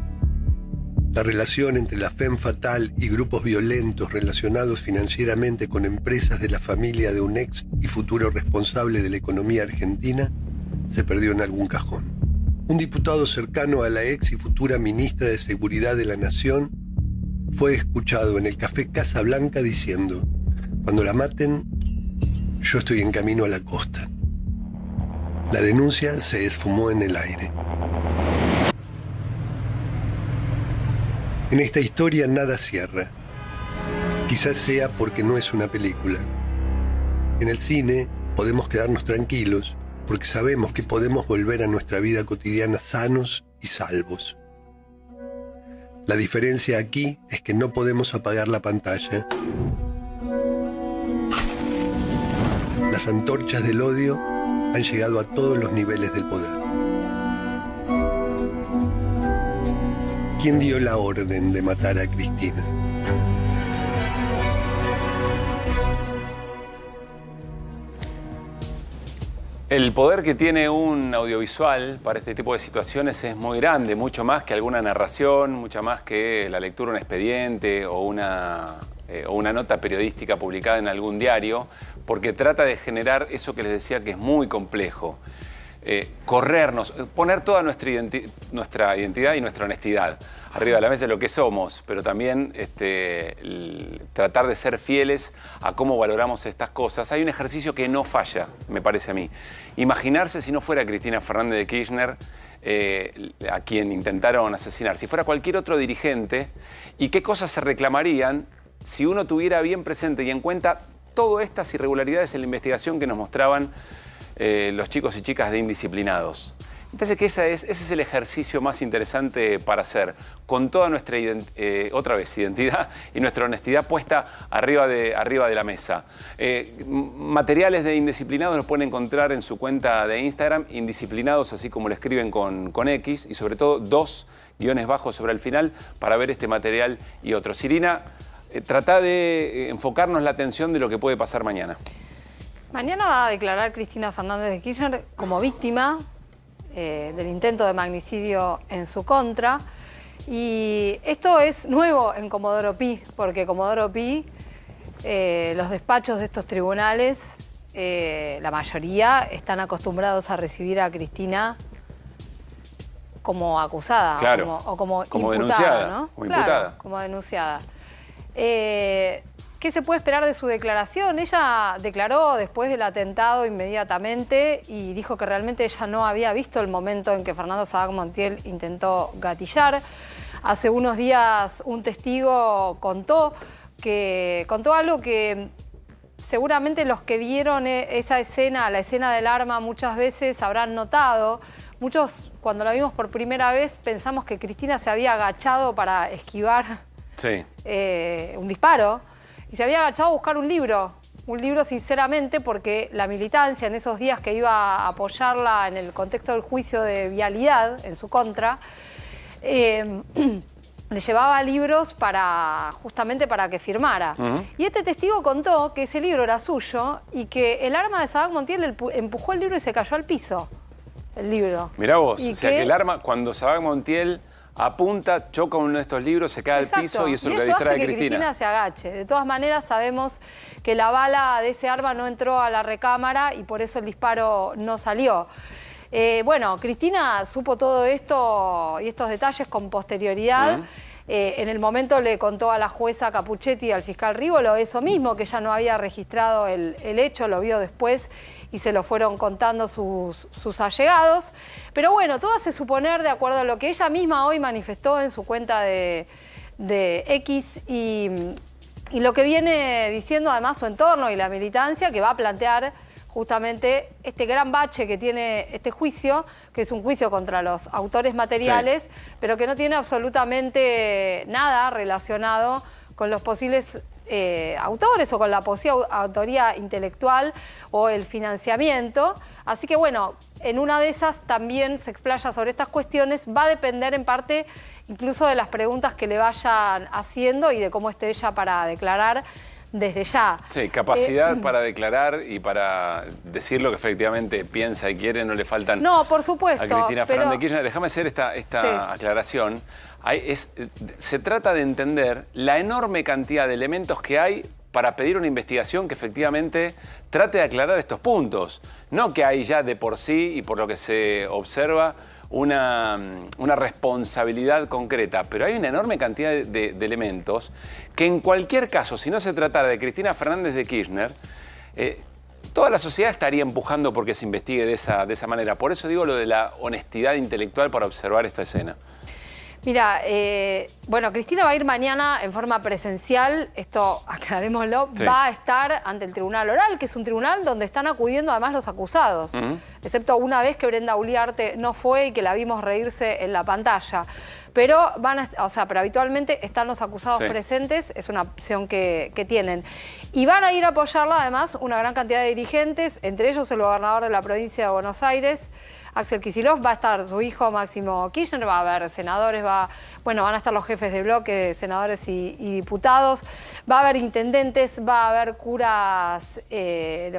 La relación entre la femme fatale y grupos violentos relacionados financieramente con empresas de la familia de un ex y futuro responsable de la economía argentina se perdió en algún cajón. Un diputado cercano a la ex y futura ministra de Seguridad de la Nación fue escuchado en el Café Casa Blanca diciendo: "Cuando la maten, yo estoy en camino a la costa". La denuncia se esfumó en el aire. En esta historia nada cierra. Quizás sea porque no es una película. En el cine podemos quedarnos tranquilos porque sabemos que podemos volver a nuestra vida cotidiana sanos y salvos. La diferencia aquí es que no podemos apagar la pantalla. Las antorchas del odio han llegado a todos los niveles del poder. ¿Quién dio la orden de matar a Cristina? El poder que tiene un audiovisual para este tipo de situaciones es muy grande, mucho más que alguna narración, mucho más que la lectura de un expediente o una nota periodística publicada en algún diario, porque trata de generar eso que les decía que es muy complejo. Corrernos, poner toda nuestra identidad y nuestra honestidad arriba de la mesa de lo que somos, pero también tratar de ser fieles a cómo valoramos estas cosas. Hay un ejercicio que no falla, me parece a mí. Imaginarse si no fuera Cristina Fernández de Kirchner, a quien intentaron asesinar, si fuera cualquier otro dirigente, y qué cosas se reclamarían si uno tuviera bien presente y en cuenta todas estas irregularidades en la investigación que nos mostraban los chicos y chicas de Indisciplinados. Me parece que ese es el ejercicio más interesante para hacer, con toda nuestra identidad y nuestra honestidad puesta arriba de la mesa. Materiales de Indisciplinados los pueden encontrar en su cuenta de Instagram, Indisciplinados, así como lo escriben con X, y sobre todo 2 guiones bajos sobre el final para ver este material y otros. Irina, Tratá de enfocarnos la atención de lo que puede pasar mañana. Mañana va a declarar Cristina Fernández de Kirchner como víctima del intento de magnicidio en su contra. Y esto es nuevo en Comodoro Pi, porque Comodoro Pi, los despachos de estos tribunales, la mayoría están acostumbrados a recibir a Cristina como acusada, claro, o como imputada, denunciada, ¿no? o imputada. Claro, como denunciada. ¿Qué se puede esperar de su declaración? Ella declaró después del atentado inmediatamente y dijo que realmente ella no había visto el momento en que Fernando Sabac Montiel intentó gatillar. Hace unos días un testigo contó algo que seguramente los que vieron esa escena, la escena del arma, muchas veces habrán notado. Muchos, cuando la vimos por primera vez, pensamos que Cristina se había agachado para esquivar un disparo. Y se había agachado a buscar un libro sinceramente, porque la militancia en esos días que iba a apoyarla en el contexto del juicio de vialidad en su contra, le llevaba libros justamente para que firmara. Y este testigo contó que ese libro era suyo y que el arma de Sabac Montiel empujó el libro y se cayó al piso, el libro. Mirá vos, o sea que el arma, cuando Sabac Montiel apunta, choca uno de estos libros, se cae al piso y eso es lo que distrae a Cristina. Cristina se agache. De todas maneras, sabemos que la bala de ese arma no entró a la recámara y por eso el disparo no salió. Bueno, Cristina supo todo esto y estos detalles con posterioridad. En el momento le contó a la jueza Capuchetti y al fiscal Rívolo eso mismo, que ella no había registrado el hecho, lo vio después y se lo fueron contando sus allegados. Pero bueno, todo hace suponer, de acuerdo a lo que ella misma hoy manifestó en su cuenta de X y lo que viene diciendo además su entorno y la militancia, que va a plantear justamente este gran bache que tiene este juicio, que es un juicio contra los autores materiales, pero que no tiene absolutamente nada relacionado con los posibles autores o con la posible autoría intelectual o el financiamiento. Así que bueno, en una de esas también se explaya sobre estas cuestiones. Va a depender en parte incluso de las preguntas que le vayan haciendo y de cómo esté ella para declarar desde ya. Sí, capacidad para declarar y para decir lo que efectivamente piensa y quiere, no le faltan. No, por supuesto. A Cristina Fernández de Kirchner. Déjame hacer esta aclaración. Se trata de entender la enorme cantidad de elementos que hay para pedir una investigación que efectivamente trate de aclarar estos puntos. No que hay ya de por sí, y por lo que se observa, una responsabilidad concreta, pero hay una enorme cantidad de elementos que en cualquier caso, si no se tratara de Cristina Fernández de Kirchner, toda la sociedad estaría empujando porque se investigue de esa manera. Por eso digo lo de la honestidad intelectual para observar esta escena. Mira, bueno, Cristina va a ir mañana en forma presencial, esto aclarémoslo, va a estar ante el Tribunal Oral, que es un tribunal donde están acudiendo además los acusados, excepto una vez que Brenda Uliarte no fue y que la vimos reírse en la pantalla. Pero pero habitualmente están los acusados presentes, es una opción que tienen. Y van a ir a apoyarla además una gran cantidad de dirigentes, entre ellos el gobernador de la provincia de Buenos Aires, Axel Kicillof, va a estar su hijo Máximo Kirchner, va a haber senadores, van a estar los jefes de bloque, senadores y diputados, va a haber intendentes, va a haber curas en la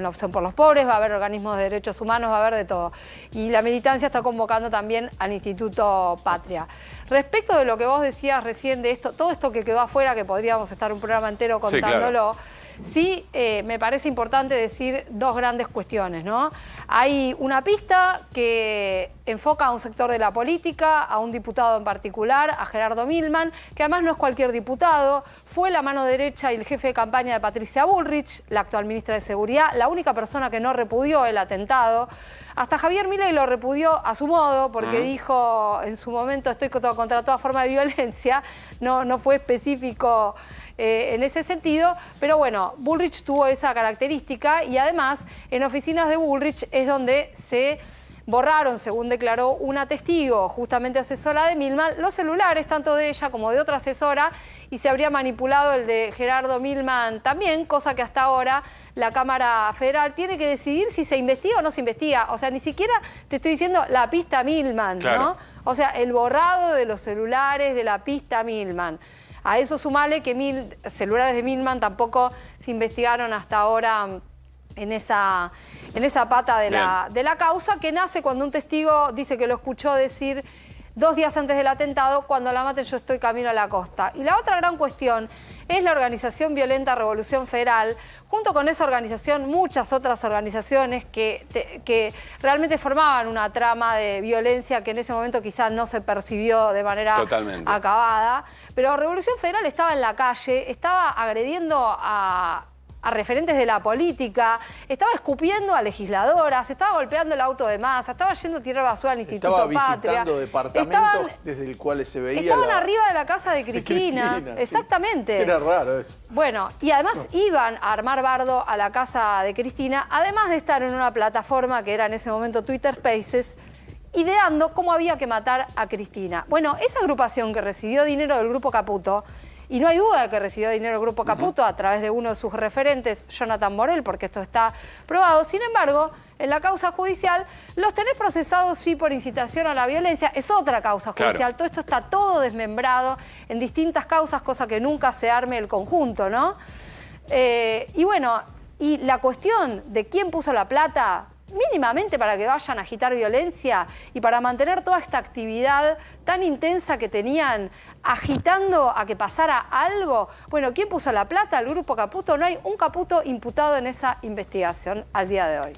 opción por los pobres, va a haber organismos de derechos humanos, va a haber de todo. Y la militancia está convocando también al Instituto Patria. Respecto de lo que vos decías recién de todo esto que quedó afuera, que podríamos estar un programa entero contándolo, sí, me parece importante decir dos grandes cuestiones, ¿no? Hay una pista que enfoca a un sector de la política, a un diputado en particular, a Gerardo Milman, que además no es cualquier diputado, fue la mano derecha y el jefe de campaña de Patricia Bullrich, la actual ministra de Seguridad, la única persona que no repudió el atentado. Hasta Javier Milei lo repudió a su modo, porque dijo en su momento estoy contra toda forma de violencia, no fue específico en ese sentido, pero bueno, Bullrich tuvo esa característica y además en oficinas de Bullrich es donde se borraron, según declaró una testigo, justamente asesora de Milman, los celulares tanto de ella como de otra asesora y se habría manipulado el de Gerardo Milman también, cosa que hasta ahora la Cámara Federal tiene que decidir si se investiga o no se investiga. O sea, ni siquiera te estoy diciendo la pista Milman, ¿no? O sea, el borrado de los celulares de la pista Milman. A eso sumale que celulares de Milman tampoco se investigaron hasta ahora en esa pata de la causa, que nace cuando un testigo dice que lo escuchó decir 2 días antes del atentado: cuando la maten yo estoy camino a la costa. Y la otra gran cuestión es la organización violenta Revolución Federal, junto con esa organización muchas otras organizaciones que realmente formaban una trama de violencia que en ese momento quizás no se percibió de manera acabada. Pero Revolución Federal estaba en la calle, estaba agrediendo a referentes de la política, estaba escupiendo a legisladoras, estaba golpeando el auto de Massa, estaba yendo a tirar basura al Instituto Patria. Estaba visitando departamentos desde el cual se veía Estaban arriba de la casa de Cristina. Exactamente. Sí. Era raro eso. Bueno, y además iban a armar bardo a la casa de Cristina, además de estar en una plataforma que era en ese momento Twitter Spaces, ideando cómo había que matar a Cristina. Bueno, esa agrupación que recibió dinero del Grupo Caputo, y no hay duda de que recibió dinero el Grupo Caputo a través de uno de sus referentes, Jonathan Morel, porque esto está probado. Sin embargo, en la causa judicial los tenés procesados sí por incitación a la violencia. Es otra causa judicial. Claro. Todo esto está todo desmembrado en distintas causas, cosa que nunca se arme el conjunto, ¿no? Y bueno, y la cuestión de quién puso la plata, mínimamente para que vayan a agitar violencia y para mantener toda esta actividad tan intensa que tenían agitando a que pasara algo. Bueno, ¿quién puso la plata? El Grupo Caputo. No hay un Caputo imputado en esa investigación al día de hoy.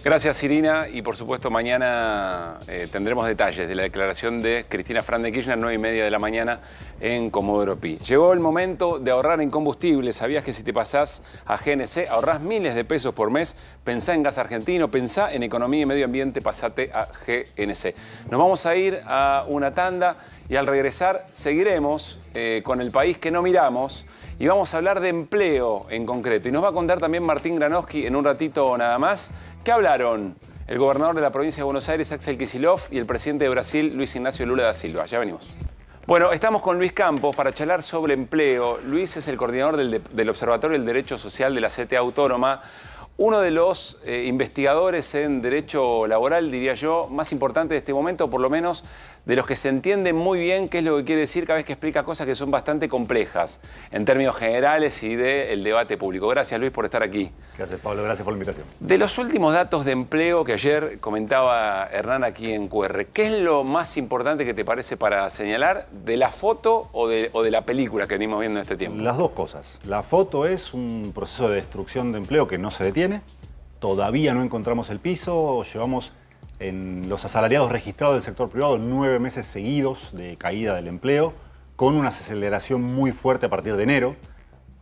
Gracias, Irina. Y por supuesto, mañana tendremos detalles de la declaración de Cristina Fernández de Kirchner, 9:30 de la mañana en Comodoro Pi. Llegó el momento de ahorrar en combustible. ¿Sabías que si te pasás a GNC ahorrás miles de pesos por mes? Pensá en gas argentino, pensá en economía y medio ambiente, pasate a GNC. Nos vamos a ir a una tanda y al regresar seguiremos con el país que no miramos y vamos a hablar de empleo en concreto. Y nos va a contar también Martín Granowski en un ratito nada más. ¿Qué hablaron el gobernador de la provincia de Buenos Aires, Axel Kicillof, y el presidente de Brasil, Luis Ignacio Lula da Silva? Ya venimos. Bueno, estamos con Luis Campos para charlar sobre empleo. Luis es el coordinador del Observatorio del Derecho Social de la CTA Autónoma, uno de los investigadores en derecho laboral, diría yo, más importante de este momento, por lo menos de los que se entienden muy bien qué es lo que quiere decir cada vez que explica cosas que son bastante complejas en términos generales y del debate público. Gracias, Luis, por estar aquí. Gracias, Pablo. Gracias por la invitación. De los últimos datos de empleo que ayer comentaba Hernán aquí en QR, ¿qué es lo más importante que te parece para señalar de la foto o de la película que venimos viendo en este tiempo? Las dos cosas. La foto es un proceso de destrucción de empleo que no se detiene. Todavía no encontramos el piso. Llevamos en los asalariados registrados del sector privado 9 meses seguidos de caída del empleo, con una aceleración muy fuerte a partir de enero.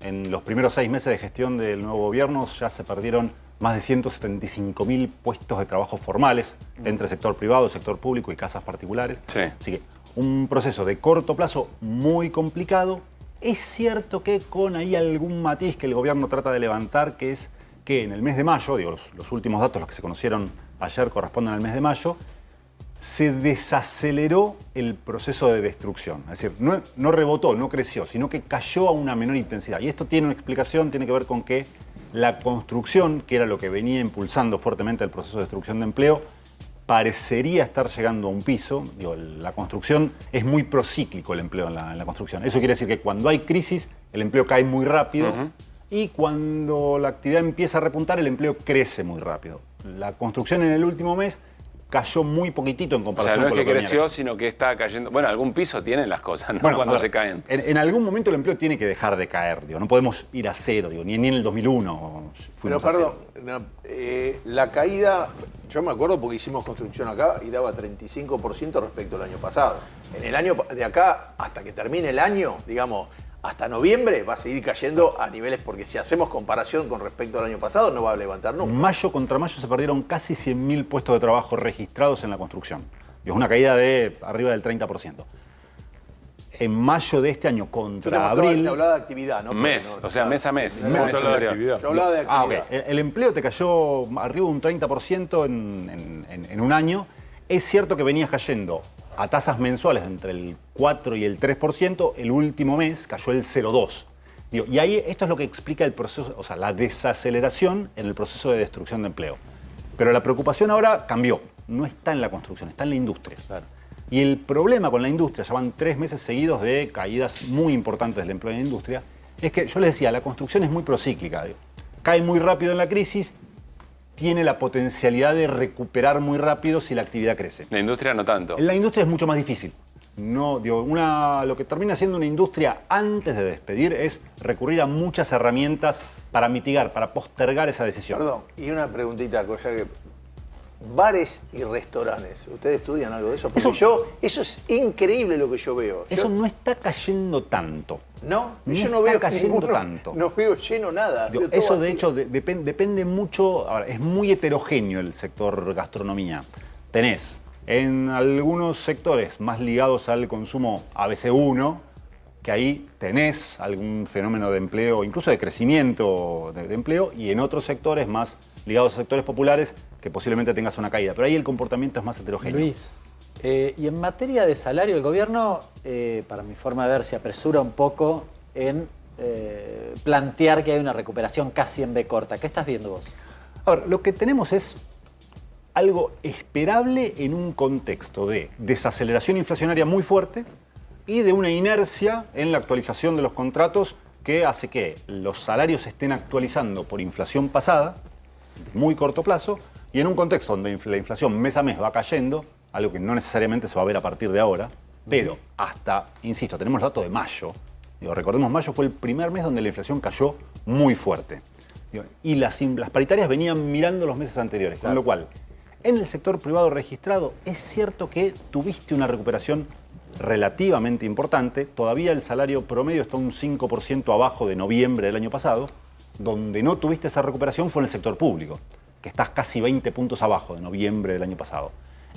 En los primeros 6 meses de gestión del nuevo gobierno ya se perdieron más de 175.000 puestos de trabajo formales entre sector privado, sector público y casas particulares. Sí. Así que un proceso de corto plazo muy complicado. Es cierto que con ahí algún matiz que el gobierno trata de levantar, que es que en el mes de mayo, digo, los últimos datos, los que se conocieron ayer, corresponden al mes de mayo, se desaceleró el proceso de destrucción. Es decir, no rebotó, no creció, sino que cayó a una menor intensidad. Y esto tiene una explicación, tiene que ver con que la construcción, que era lo que venía impulsando fuertemente el proceso de destrucción de empleo, parecería estar llegando a un piso. Digo, la construcción es muy procíclico, el empleo en la construcción. Eso quiere decir que cuando hay crisis, el empleo cae muy rápido. Y cuando la actividad empieza a repuntar, el empleo crece muy rápido. La construcción en el último mes cayó muy poquitito en comparación con no es que creció, sino que está cayendo. Bueno, algún piso tienen las cosas, ¿no? Bueno, cuando se caen. En algún momento el empleo tiene que dejar de caer, digo. No podemos ir a cero, digo, ni en el 2001 fuimos Pero perdón, la caída, yo me acuerdo porque hicimos construcción acá y daba 35% respecto al año pasado. En el año de acá, hasta que termine el año, digamos, hasta noviembre va a seguir cayendo a niveles, porque si hacemos comparación con respecto al año pasado, no va a levantar nunca. Mayo contra mayo se perdieron casi 100.000 puestos de trabajo registrados en la construcción. Es una caída de arriba del 30%. En mayo de este año contra abril... Te hablaba de actividad, ¿no? Mes, o sea, mes a mes. Yo hablaba de actividad. Okay. El empleo te cayó arriba de un 30% en un año. Es cierto que venías cayendo a tasas mensuales entre el 4 y el 3%, el último mes cayó el 0,2%. Y ahí esto es lo que explica el proceso, o sea, la desaceleración en el proceso de destrucción de empleo. Pero la preocupación ahora cambió. No está en la construcción, está en la industria. Claro. Y el problema con la industria, ya van 3 meses seguidos de caídas muy importantes del empleo en la industria, es que yo les decía, la construcción es muy procíclica. Cae muy rápido en la crisis, tiene la potencialidad de recuperar muy rápido si la actividad crece. La industria no tanto. En la industria es mucho más difícil. No, lo que termina siendo una industria antes de despedir es recurrir a muchas herramientas para mitigar, para postergar esa decisión. Perdón, y una preguntita, cosa que... Bares y restaurantes, ¿ustedes estudian algo de eso? Porque eso es increíble lo que yo veo. Eso no está cayendo tanto. No, no yo no veo cayendo tanto. No veo lleno nada. Eso de hecho depende mucho, ahora, es muy heterogéneo el sector gastronomía. Tenés en algunos sectores más ligados al consumo ABC1, que ahí tenés algún fenómeno de empleo, incluso de crecimiento de empleo, y en otros sectores más ligados a sectores populares, que posiblemente tengas una caída. Pero ahí el comportamiento es más heterogéneo. Luis, y en materia de salario, el gobierno, para mi forma de ver, se apresura un poco en plantear que hay una recuperación casi en B corta. ¿Qué estás viendo vos? A ver, lo que tenemos es algo esperable en un contexto de desaceleración inflacionaria muy fuerte y de una inercia en la actualización de los contratos que hace que los salarios se estén actualizando por inflación pasada, muy corto plazo, y en un contexto donde la inflación mes a mes va cayendo, algo que no necesariamente se va a ver a partir de ahora, pero hasta, insisto, tenemos el dato de mayo. Recordemos, mayo fue el primer mes donde la inflación cayó muy fuerte. Y las paritarias venían mirando los meses anteriores, con lo cual, en el sector privado registrado, es cierto que tuviste una recuperación relativamente importante. Todavía el salario promedio está un 5% abajo de noviembre del año pasado. Donde no tuviste esa recuperación fue en el sector público, que estás casi 20 puntos abajo de noviembre del año pasado.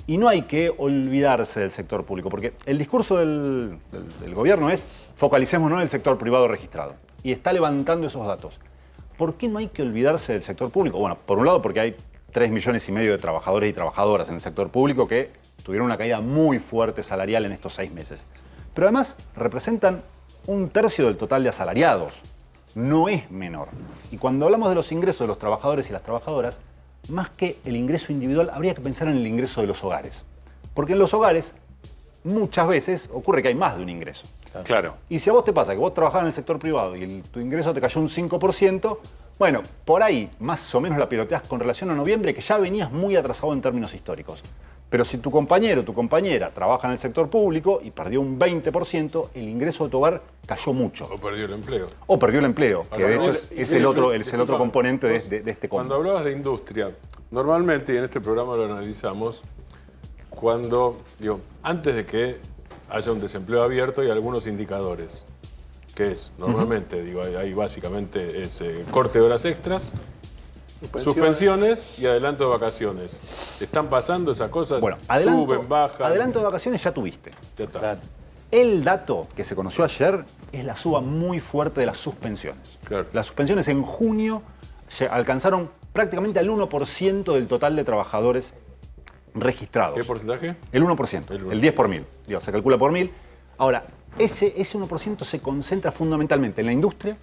Y no hay que olvidarse del sector público, porque el discurso del gobierno es focalicémonos en el sector privado registrado. Y está levantando esos datos. ¿Por qué no hay que olvidarse del sector público? Bueno, por un lado porque hay 3,5 millones de trabajadores y trabajadoras en el sector público que tuvieron una caída muy fuerte salarial en estos 6 meses. Pero además representan 1/3 del total de asalariados. No es menor. Y cuando hablamos de los ingresos de los trabajadores y las trabajadoras, más que el ingreso individual, habría que pensar en el ingreso de los hogares. Porque en los hogares, muchas veces, ocurre que hay más de un ingreso. Claro. Y si a vos te pasa que vos trabajás en el sector privado y tu ingreso te cayó un 5%, bueno, por ahí más o menos la piloteás con relación a noviembre, que ya venías muy atrasado en términos históricos. Pero si tu compañero o tu compañera trabaja en el sector público y perdió un 20%, el ingreso de tu hogar cayó mucho. O perdió el empleo. O perdió el empleo, que de hecho es el otro componente de este combo. Cuando hablabas de industria, normalmente, y en este programa lo analizamos, antes de que haya un desempleo abierto hay algunos indicadores. Que es, normalmente, ahí básicamente es corte de horas extras, suspensiones y adelanto de vacaciones. ¿Están pasando esas cosas? Bueno, suben, bajan. Adelanto de vacaciones ya tuviste. Ya está. El dato que se conoció ayer es la suba muy fuerte de las suspensiones. Claro. Las suspensiones en junio alcanzaron prácticamente al 1% del total de trabajadores registrados. ¿Qué porcentaje? El 1%, el 10 por 1000. Se calcula por 1000. Ahora, ese 1% se concentra fundamentalmente en la industria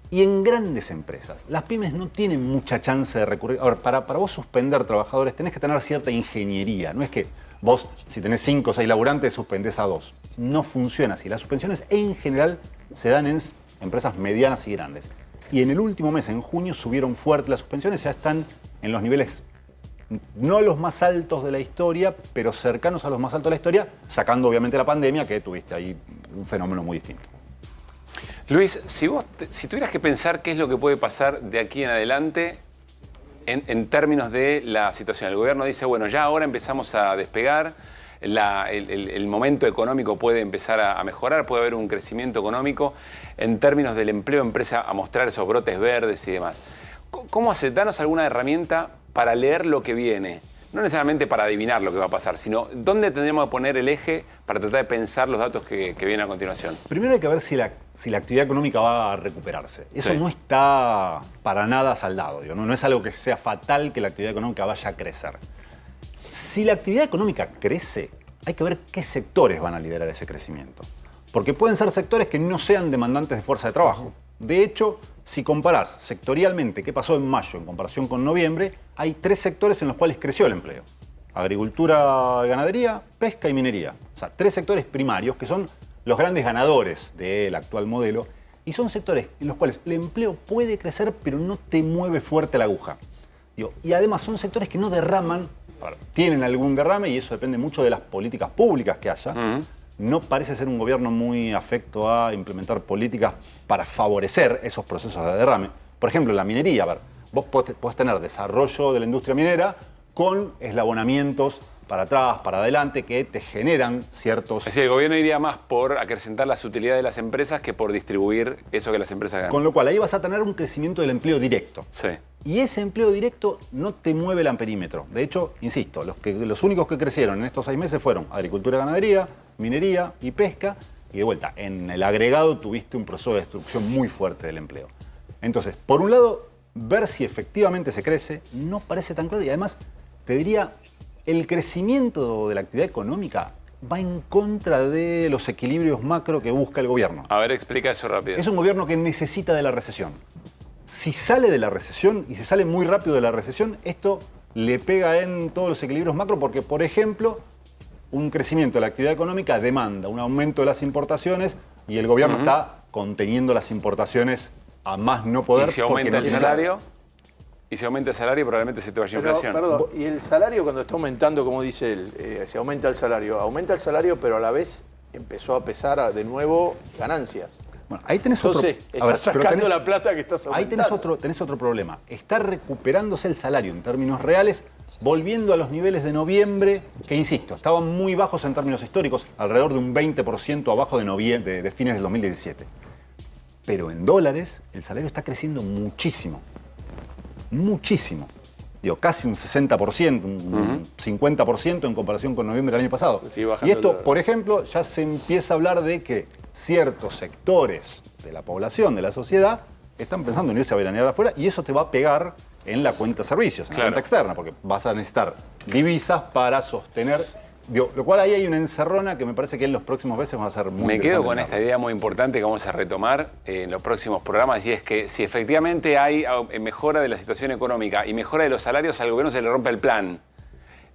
y en grandes empresas. Las pymes no tienen mucha chance de recurrir. Ahora, para vos suspender trabajadores tenés que tener cierta ingeniería. No es que vos, si tenés 5 o 6 laburantes, suspendés a 2. No funciona así. Las suspensiones en general se dan en empresas medianas y grandes. Y en el último mes, en junio, subieron fuerte las suspensiones. Ya están en los niveles, no los más altos de la historia, pero cercanos a los más altos de la historia, sacando obviamente la pandemia, que tuviste ahí un fenómeno muy distinto. Luis, si tuvieras que pensar qué es lo que puede pasar de aquí en adelante en términos de la situación. El gobierno dice, bueno, ya ahora empezamos a despegar, el momento económico puede empezar a mejorar, puede haber un crecimiento económico en términos del empleo, empieza a mostrar esos brotes verdes y demás. ¿Cómo danos alguna herramienta para leer lo que viene? No necesariamente para adivinar lo que va a pasar, sino dónde tendríamos que poner el eje para tratar de pensar los datos que vienen a continuación. Primero hay que ver si la actividad económica va a recuperarse. Eso no está para nada saldado. No es algo que sea fatal que la actividad económica vaya a crecer. Si la actividad económica crece, hay que ver qué sectores van a liderar ese crecimiento. Porque pueden ser sectores que no sean demandantes de fuerza de trabajo. De hecho, si comparás sectorialmente qué pasó en mayo en comparación con noviembre, hay 3 sectores en los cuales creció el empleo. Agricultura y ganadería, pesca y minería. sea, 3 sectores primarios que son los grandes ganadores del actual modelo y son sectores en los cuales el empleo puede crecer pero no te mueve fuerte la aguja. Y además son sectores que no derraman, tienen algún derrame y eso depende mucho de las políticas públicas que haya. No parece ser un gobierno muy afecto a implementar políticas para favorecer esos procesos de derrame. Por ejemplo, la minería, a ver, vos podés tener desarrollo de la industria minera con eslabonamientos para atrás, para adelante, que te generan ciertos... Es decir, el gobierno iría más por acrecentar las utilidades de las empresas que por distribuir eso que las empresas ganan. Con lo cual, ahí vas a tener un crecimiento del empleo directo. Sí. Y ese empleo directo no te mueve el amperímetro. De hecho, insisto, los únicos que crecieron en estos 6 meses fueron agricultura y ganadería, minería y pesca. Y de vuelta, en el agregado tuviste un proceso de destrucción muy fuerte del empleo. Entonces, por un lado, ver si efectivamente se crece no parece tan claro. Y además, te diría, el crecimiento de la actividad económica va en contra de los equilibrios macro que busca el gobierno. A ver, explica eso rápido. Es un gobierno que necesita de la recesión. Si sale de la recesión, y se sale muy rápido de la recesión, esto le pega en todos los equilibrios macro porque, por ejemplo, un crecimiento de la actividad económica demanda un aumento de las importaciones y el gobierno está conteniendo las importaciones a más no poder. ¿Y si aumenta el salario? Y si aumenta el salario, probablemente se te vaya inflación. Perdón, y el salario cuando está aumentando, como dice él, se aumenta el salario, pero a la vez empezó a pesar de nuevo ganancias. Bueno, ahí tenés Entonces, otro... estás sacando la plata que estás aumentando. Ahí tenés otro problema. Está recuperándose el salario en términos reales, volviendo a los niveles de noviembre, que insisto, estaban muy bajos en términos históricos, alrededor de un 20% abajo de fines del 2017. Pero en dólares, el salario está creciendo muchísimo. Muchísimo. Digo, casi un 60%, un 50% en comparación con noviembre del año pasado. Y esto, por ejemplo, ya se empieza a hablar de que ciertos sectores de la población, de la sociedad, están pensando en irse a veranear afuera y eso te va a pegar en la cuenta de servicios, en la cuenta externa, porque vas a necesitar divisas para sostener... lo cual ahí hay una encerrona que me parece que en los próximos meses va a ser muy... Me quedo con esta idea muy importante que vamos a retomar en los próximos programas, y es que si efectivamente hay mejora de la situación económica y mejora de los salarios, al gobierno se le rompe el plan.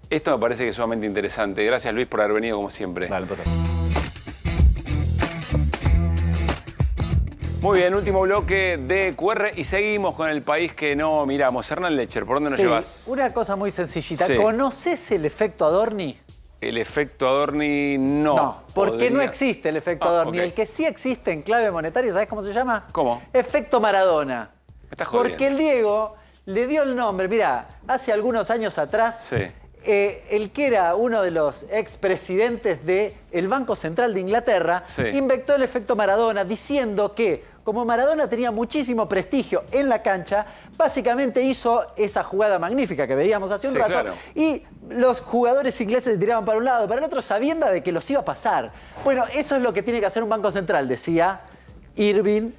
Esto me parece que es sumamente interesante. Gracias, Luis, por haber venido como siempre. Dale, perfecto. Muy bien, último bloque de QR y seguimos con el país que no miramos. Hernán Lecher, ¿por dónde nos llevas? Una cosa muy sencillita. Sí. ¿Conoces el efecto Adorni? El efecto Adorni no. No, porque no existe el efecto Adorni. Okay. El que sí existe en clave monetaria, ¿sabes cómo se llama? ¿Cómo? Efecto Maradona. Me estás jodiendo. Porque el Diego le dio el nombre, mirá, hace algunos años atrás, el que era uno de los expresidentes del Banco Central de Inglaterra, inventó el efecto Maradona diciendo que, como Maradona tenía muchísimo prestigio en la cancha, básicamente hizo esa jugada magnífica que veíamos hace un rato. Claro. Y los jugadores ingleses se tiraban para un lado, para el otro, sabiendo de que los iba a pasar. Bueno, eso es lo que tiene que hacer un Banco Central, decía Mervyn,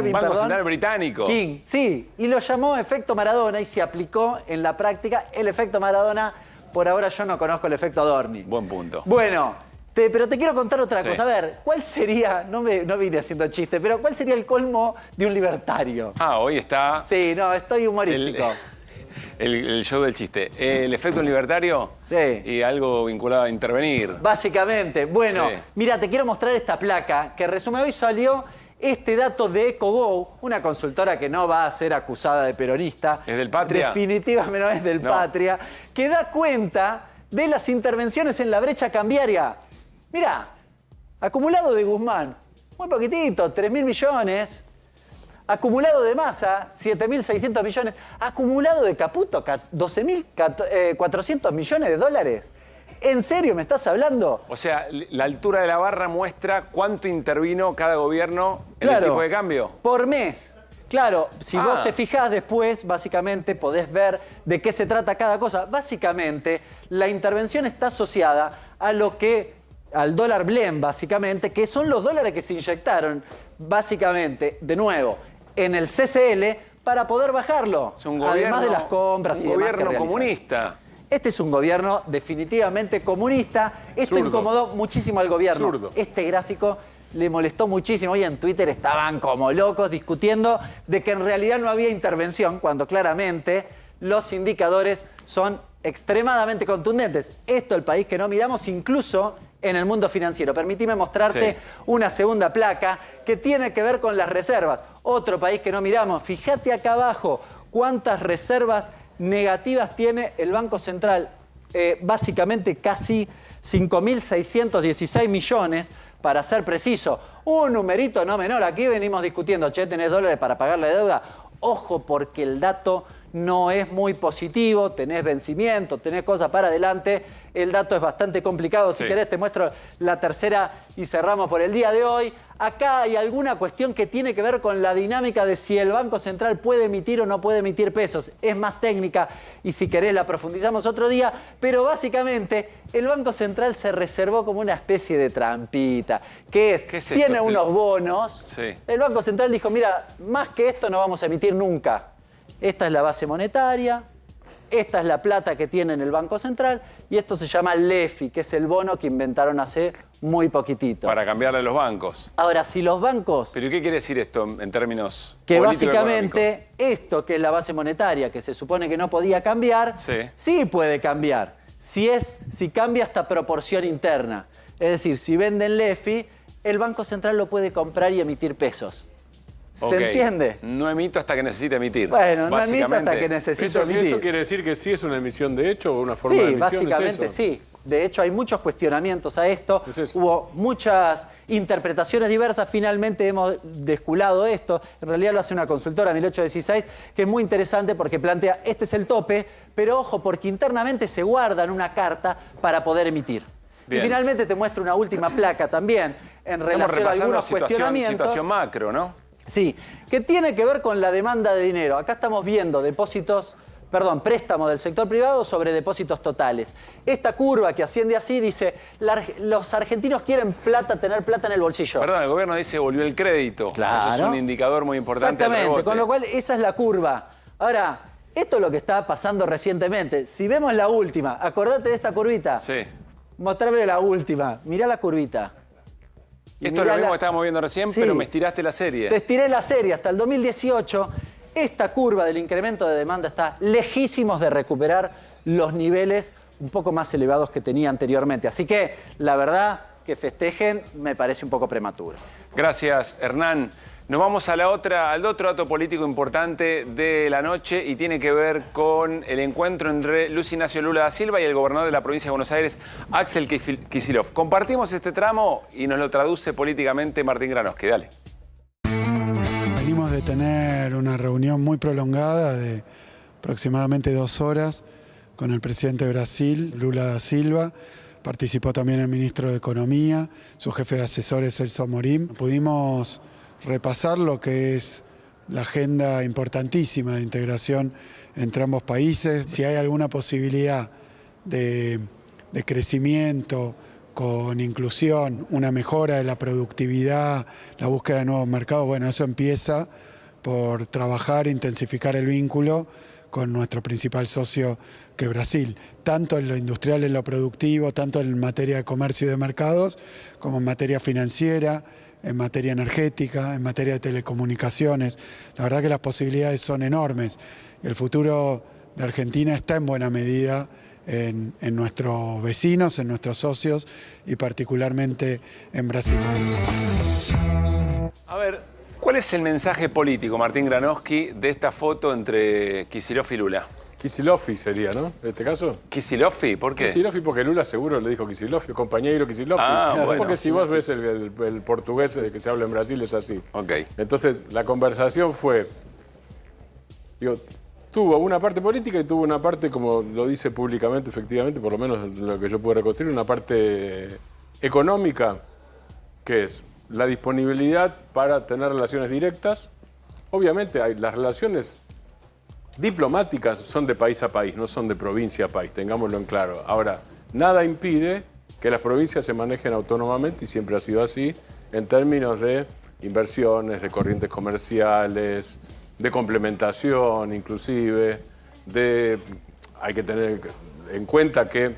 un Banco Central británico. King, sí, y lo llamó efecto Maradona y se aplicó en la práctica el efecto Maradona. Por ahora yo no conozco el efecto Adorni. Buen punto. Bueno, pero te quiero contar otra cosa. A ver, ¿cuál sería, no vine haciendo chiste, pero cuál sería el colmo de un libertario? Ah, hoy está... Sí, no, estoy humorístico. El show del chiste. ¿El efecto libertario? Sí. Y algo vinculado a intervenir. Básicamente. Bueno, mira, te quiero mostrar esta placa que resume. Hoy salió este dato de EcoGo, una consultora que no va a ser acusada de peronista. ¿Es del Patria? Definitivamente no es del Patria. Que da cuenta de las intervenciones en la brecha cambiaria. Mirá, acumulado de Guzmán, muy poquitito, 3.000 millones. Acumulado de Massa, 7.600 millones. Acumulado de Caputo, 12.400 millones de dólares. ¿En serio me estás hablando? O sea, la altura de la barra muestra cuánto intervino cada gobierno en el tipo de cambio. Por mes. Claro, si vos te fijás después, básicamente podés ver de qué se trata cada cosa. Básicamente, la intervención está asociada a al dólar blend, básicamente, que son los dólares que se inyectaron, básicamente, de nuevo, en el CCL para poder bajarlo. Es un gobierno, además de las compras y demás. Un gobierno comunista. Este es un gobierno definitivamente comunista. Esto incomodó muchísimo al gobierno. Este gráfico le molestó muchísimo. Hoy en Twitter estaban como locos discutiendo de que en realidad no había intervención, cuando claramente los indicadores son extremadamente contundentes. Esto, el país que no miramos, incluso en el mundo financiero. Permitime mostrarte una segunda placa que tiene que ver con las reservas. Otro país que no miramos. Fíjate acá abajo cuántas reservas negativas tiene el Banco Central. Básicamente casi 5.616 millones, para ser preciso. Un numerito no menor. Aquí venimos discutiendo, che, ¿tenés dólares para pagar la deuda? Ojo, porque el dato no es muy positivo, tenés vencimiento, tenés cosas para adelante, el dato es bastante complicado. Si querés te muestro la tercera y cerramos por el día de hoy. Acá hay alguna cuestión que tiene que ver con la dinámica de si el Banco Central puede emitir o no puede emitir pesos. Es más técnica y si querés la profundizamos otro día, pero básicamente el Banco Central se reservó como una especie de trampita, que es, tiene unos bonos, el Banco Central dijo, mira, más que esto no vamos a emitir nunca. Esta es la base monetaria, esta es la plata que tiene en el Banco Central y esto se llama LEFI, que es el bono que inventaron hace muy poquitito. Para cambiarle a los bancos. Ahora, si los bancos... ¿Pero qué quiere decir esto en términos que político-económicos? básicamente esto, que es la base monetaria, que se supone que no podía cambiar, sí puede cambiar. Si cambia esta proporción interna. Es decir, si venden LEFI, el Banco Central lo puede comprar y emitir pesos. ¿Se entiende? No emito hasta que necesite emitir. Bueno, no emito hasta que necesite emitir. ¿Eso quiere decir que sí es una emisión de hecho o una forma de emisión? Sí, básicamente sí. De hecho, hay muchos cuestionamientos a esto. Hubo muchas interpretaciones diversas. Finalmente hemos desculado esto. En realidad lo hace una consultora, 1816, que es muy interesante porque plantea, este es el tope, pero ojo, porque internamente se guardan una carta para poder emitir. Bien. Y finalmente te muestro una última placa también en relación a algunos cuestionamientos. Situación macro, ¿no? Sí, que tiene que ver con la demanda de dinero. Acá estamos viendo préstamos del sector privado sobre depósitos totales. Esta curva que asciende así dice, los argentinos quieren tener plata en el bolsillo. Perdón, el gobierno dice volvió el crédito. Claro. Eso es un indicador muy importante. Exactamente, con lo cual esa es la curva. Ahora, esto es lo que está pasando recientemente. Si vemos la última, acordate de esta curvita. Sí. Mostrame la última, mirá la curvita. Esto es lo mismo que estábamos viendo recién, pero me estiraste la serie. Te estiré la serie hasta el 2018. Esta curva del incremento de demanda está lejísimos de recuperar los niveles un poco más elevados que tenía anteriormente. Así que, la verdad, que festejen me parece un poco prematuro. Gracias, Hernán. Nos vamos al otro dato político importante de la noche y tiene que ver con el encuentro entre Luis Ignacio Lula da Silva y el gobernador de la provincia de Buenos Aires, Axel Kicillof. Compartimos este tramo y nos lo traduce políticamente Martín Granoski. Dale. Venimos de tener una reunión muy prolongada de aproximadamente 2 horas con el presidente de Brasil, Lula da Silva. Participó también el ministro de Economía, su jefe de asesores, Celso Amorim. Pudimos repasar lo que es la agenda importantísima de integración entre ambos países. Si hay alguna posibilidad de crecimiento con inclusión, una mejora de la productividad, la búsqueda de nuevos mercados, bueno, eso empieza por trabajar, intensificar el vínculo con nuestro principal socio que es Brasil, tanto en lo industrial, en lo productivo, tanto en materia de comercio y de mercados, como en materia financiera, en materia energética, en materia de telecomunicaciones. La verdad que las posibilidades son enormes. El futuro de Argentina está en buena medida en nuestros vecinos, en nuestros socios y particularmente en Brasil. A ver, ¿cuál es el mensaje político, Martín Granoski, de esta foto entre Kicillof y Lula? Kicillofi sería, ¿no? En este caso. ¿Kicillofi? ¿Por qué? Kicillofi porque Lula seguro le dijo Kicillofi, compañero Kicillofi. Bueno. Porque si vos ves el portugués que se habla en Brasil es así. Ok. Entonces, la conversación fue... tuvo una parte política y tuvo una parte, como lo dice públicamente, efectivamente, por lo menos lo que yo puedo reconstruir, una parte económica, que es la disponibilidad para tener relaciones directas. Obviamente, las relaciones diplomáticas son de país a país, no son de provincia a país, tengámoslo en claro. Ahora, nada impide que las provincias se manejen autónomamente, y siempre ha sido así, en términos de inversiones, de corrientes comerciales, de complementación inclusive, hay que tener en cuenta que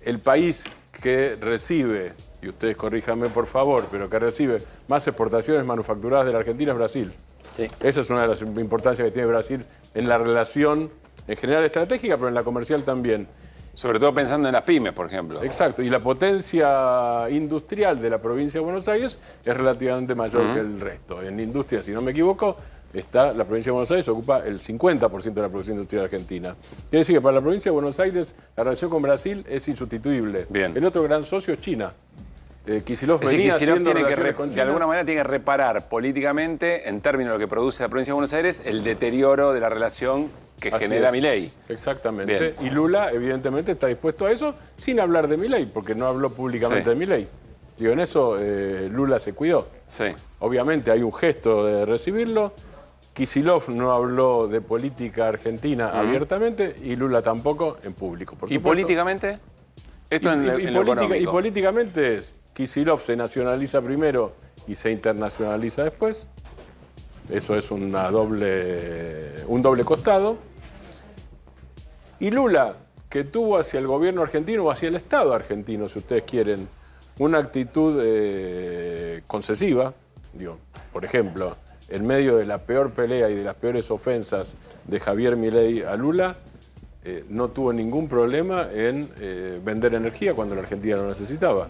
el país que recibe, y ustedes corríjanme por favor, pero que recibe más exportaciones manufacturadas de la Argentina es Brasil. Sí. Esa es una de las importancias que tiene Brasil en la relación, en general estratégica, pero en la comercial también. Sobre todo pensando en las pymes, por ejemplo. Exacto, y la potencia industrial de la provincia de Buenos Aires es relativamente mayor que el resto. En industria, si no me equivoco, la provincia de Buenos Aires ocupa el 50% de la producción industrial argentina. Quiere decir que para la provincia de Buenos Aires la relación con Brasil es insustituible. Bien. El otro gran socio es China. Kicillof Es decir, venía Kicillof haciendo tiene que, relaciones con de China. alguna manera, tiene que reparar políticamente, en términos de lo que produce la provincia de Buenos Aires, el deterioro de la relación que Así genera es. Milei. Exactamente. Y Lula, evidentemente, está dispuesto a eso, sin hablar de Milei, porque no habló públicamente de Milei. Digo, en eso Lula se cuidó. Sí. Obviamente hay un gesto de recibirlo. Kicillof no habló de política argentina abiertamente y Lula tampoco en público, por ¿Y supuesto. políticamente? Esto en lo económico. Y políticamente es, Kicillof se nacionaliza primero y se internacionaliza después. Eso es un doble costado. Y Lula, que tuvo hacia el gobierno argentino o hacia el Estado argentino, si ustedes quieren, una actitud concesiva, digo, por ejemplo, en medio de la peor pelea y de las peores ofensas de Javier Milei a Lula, no tuvo ningún problema en vender energía cuando la Argentina lo necesitaba.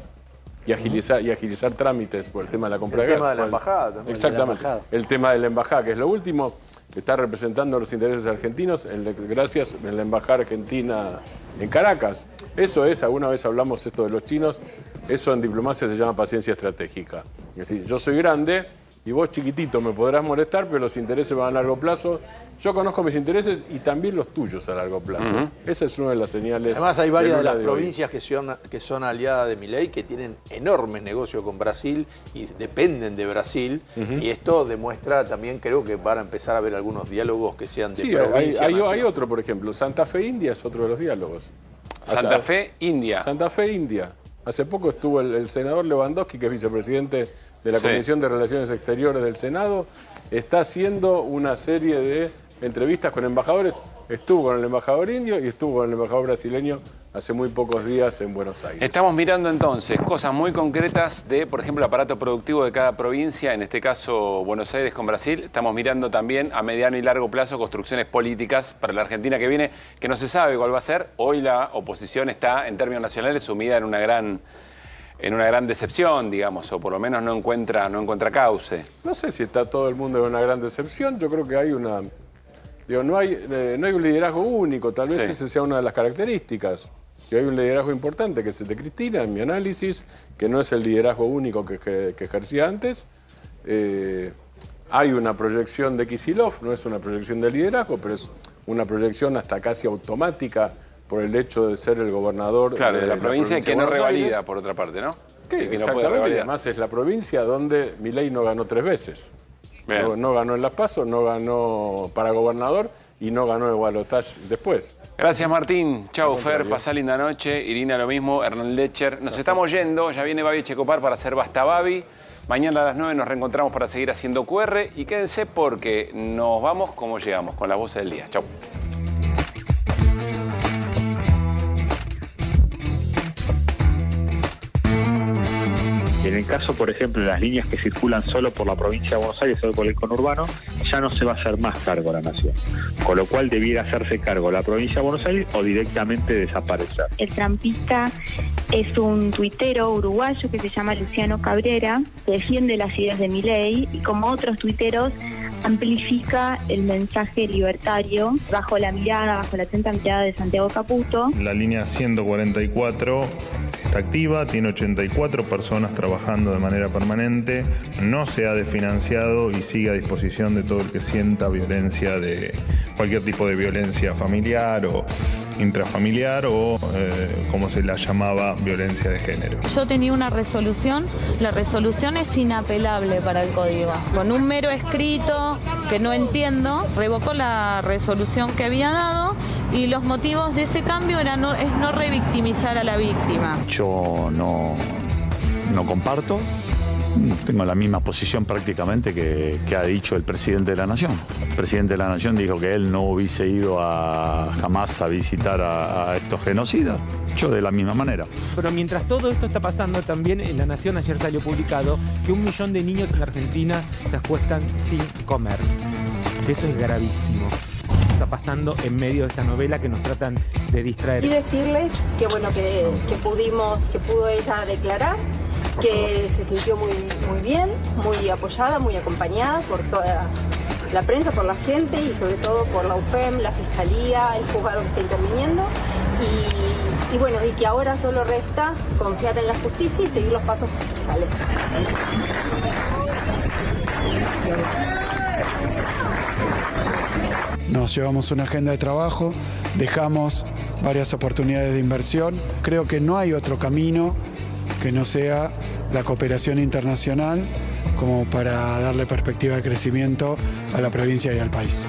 Y agilizar trámites por el tema de la compra de gas. El tema de la embajada también. Exactamente. El tema de la embajada, que es lo último, está representando los intereses argentinos gracias a la embajada argentina en Caracas. Eso es, alguna vez hablamos esto de los chinos, eso en diplomacia se llama paciencia estratégica. Es decir, yo soy grande y vos chiquitito me podrás molestar, pero los intereses van a largo plazo. Yo conozco mis intereses y también los tuyos a largo plazo. Esa es una de las señales. Además hay varias de las hoy. provincias que son aliadas de Milei que tienen enormes negocios con Brasil y dependen de Brasil. Y esto demuestra también, creo que van a empezar a haber algunos diálogos que sean de provincia. Hay otro, por ejemplo. Santa Fe India es otro de los diálogos. Santa Fe India. Santa Fe India. Hace poco estuvo el senador Lewandowski, que es vicepresidente de la Comisión de Relaciones Exteriores del Senado, está haciendo una serie de entrevistas con embajadores. Estuvo con el embajador indio y estuvo con el embajador brasileño hace muy pocos días en Buenos Aires. Estamos mirando entonces cosas muy concretas de, por ejemplo, el aparato productivo de cada provincia, en este caso Buenos Aires con Brasil. Estamos mirando también a mediano y largo plazo construcciones políticas para la Argentina que viene, que no se sabe cuál va a ser. Hoy la oposición está, en términos nacionales, sumida en una gran decepción, digamos, o por lo menos no encuentra cauce. No sé si está todo el mundo en una gran decepción. Yo creo que hay una... Digo, no hay un liderazgo único, tal vez esa sea una de las características. Que hay un liderazgo importante, que es el de Cristina, en mi análisis, que no es el liderazgo único que ejercía antes. Hay una proyección de Kicillof, no es una proyección de liderazgo, pero es una proyección hasta casi automática por el hecho de ser el gobernador de la provincia que no revalida, por otra parte, ¿no? Que no puede revalidar. Además es la provincia donde Milei no ganó 3 veces. No ganó en Las PASO, no ganó para gobernador y no ganó el balotaje después. Gracias, Martín. Chau, Fer. Pasá linda noche. Irina, lo mismo. Hernán Lecher. Nos estamos yendo. Ya viene Babi Checopar para hacer Basta Babi. Mañana a las 9 nos reencontramos para seguir haciendo QR. Y quédense porque nos vamos como llegamos, con las voces del día. Chau. En el caso, por ejemplo, de las líneas que circulan solo por la provincia de Buenos Aires, solo por el conurbano, ya no se va a hacer más cargo la nación. Con lo cual debiera hacerse cargo la provincia de Buenos Aires o directamente desaparecer. El trampista es un tuitero uruguayo que se llama Luciano Cabrera, que defiende las ideas de Milei y como otros tuiteros amplifica el mensaje libertario bajo la atenta mirada de Santiago Caputo. La línea 144 está activa, tiene 84 personas trabajando de manera permanente, no se ha desfinanciado y sigue a disposición de todo el que sienta violencia, de cualquier tipo de violencia familiar o intrafamiliar o, como se la llamaba, violencia de género. Yo tenía una resolución, la resolución es inapelable para el código. Con un mero escrito que no entiendo, revocó la resolución que había dado y los motivos de ese cambio es no revictimizar a la víctima. Yo no comparto. Tengo la misma posición prácticamente que ha dicho el presidente de la Nación. El presidente de la Nación dijo que él no hubiese ido jamás a visitar a estos genocidas. Yo de la misma manera. Pero mientras todo esto está pasando, también en La Nación ayer salió publicado que 1 millón de niños en Argentina se acuestan sin comer. Eso es gravísimo. está pasando en medio de esta novela que nos tratan de distraer. Y decirles que bueno, que pudo ella declarar, que se sintió muy bien, muy apoyada, muy acompañada por toda la prensa, por la gente y sobre todo por la UFEM, la Fiscalía, el juzgado que está interviniendo. Y bueno, y que ahora solo resta confiar en la justicia y seguir los pasos procesales. Nos llevamos una agenda de trabajo, dejamos varias oportunidades de inversión. Creo que no hay otro camino que no sea la cooperación internacional como para darle perspectiva de crecimiento a la provincia y al país.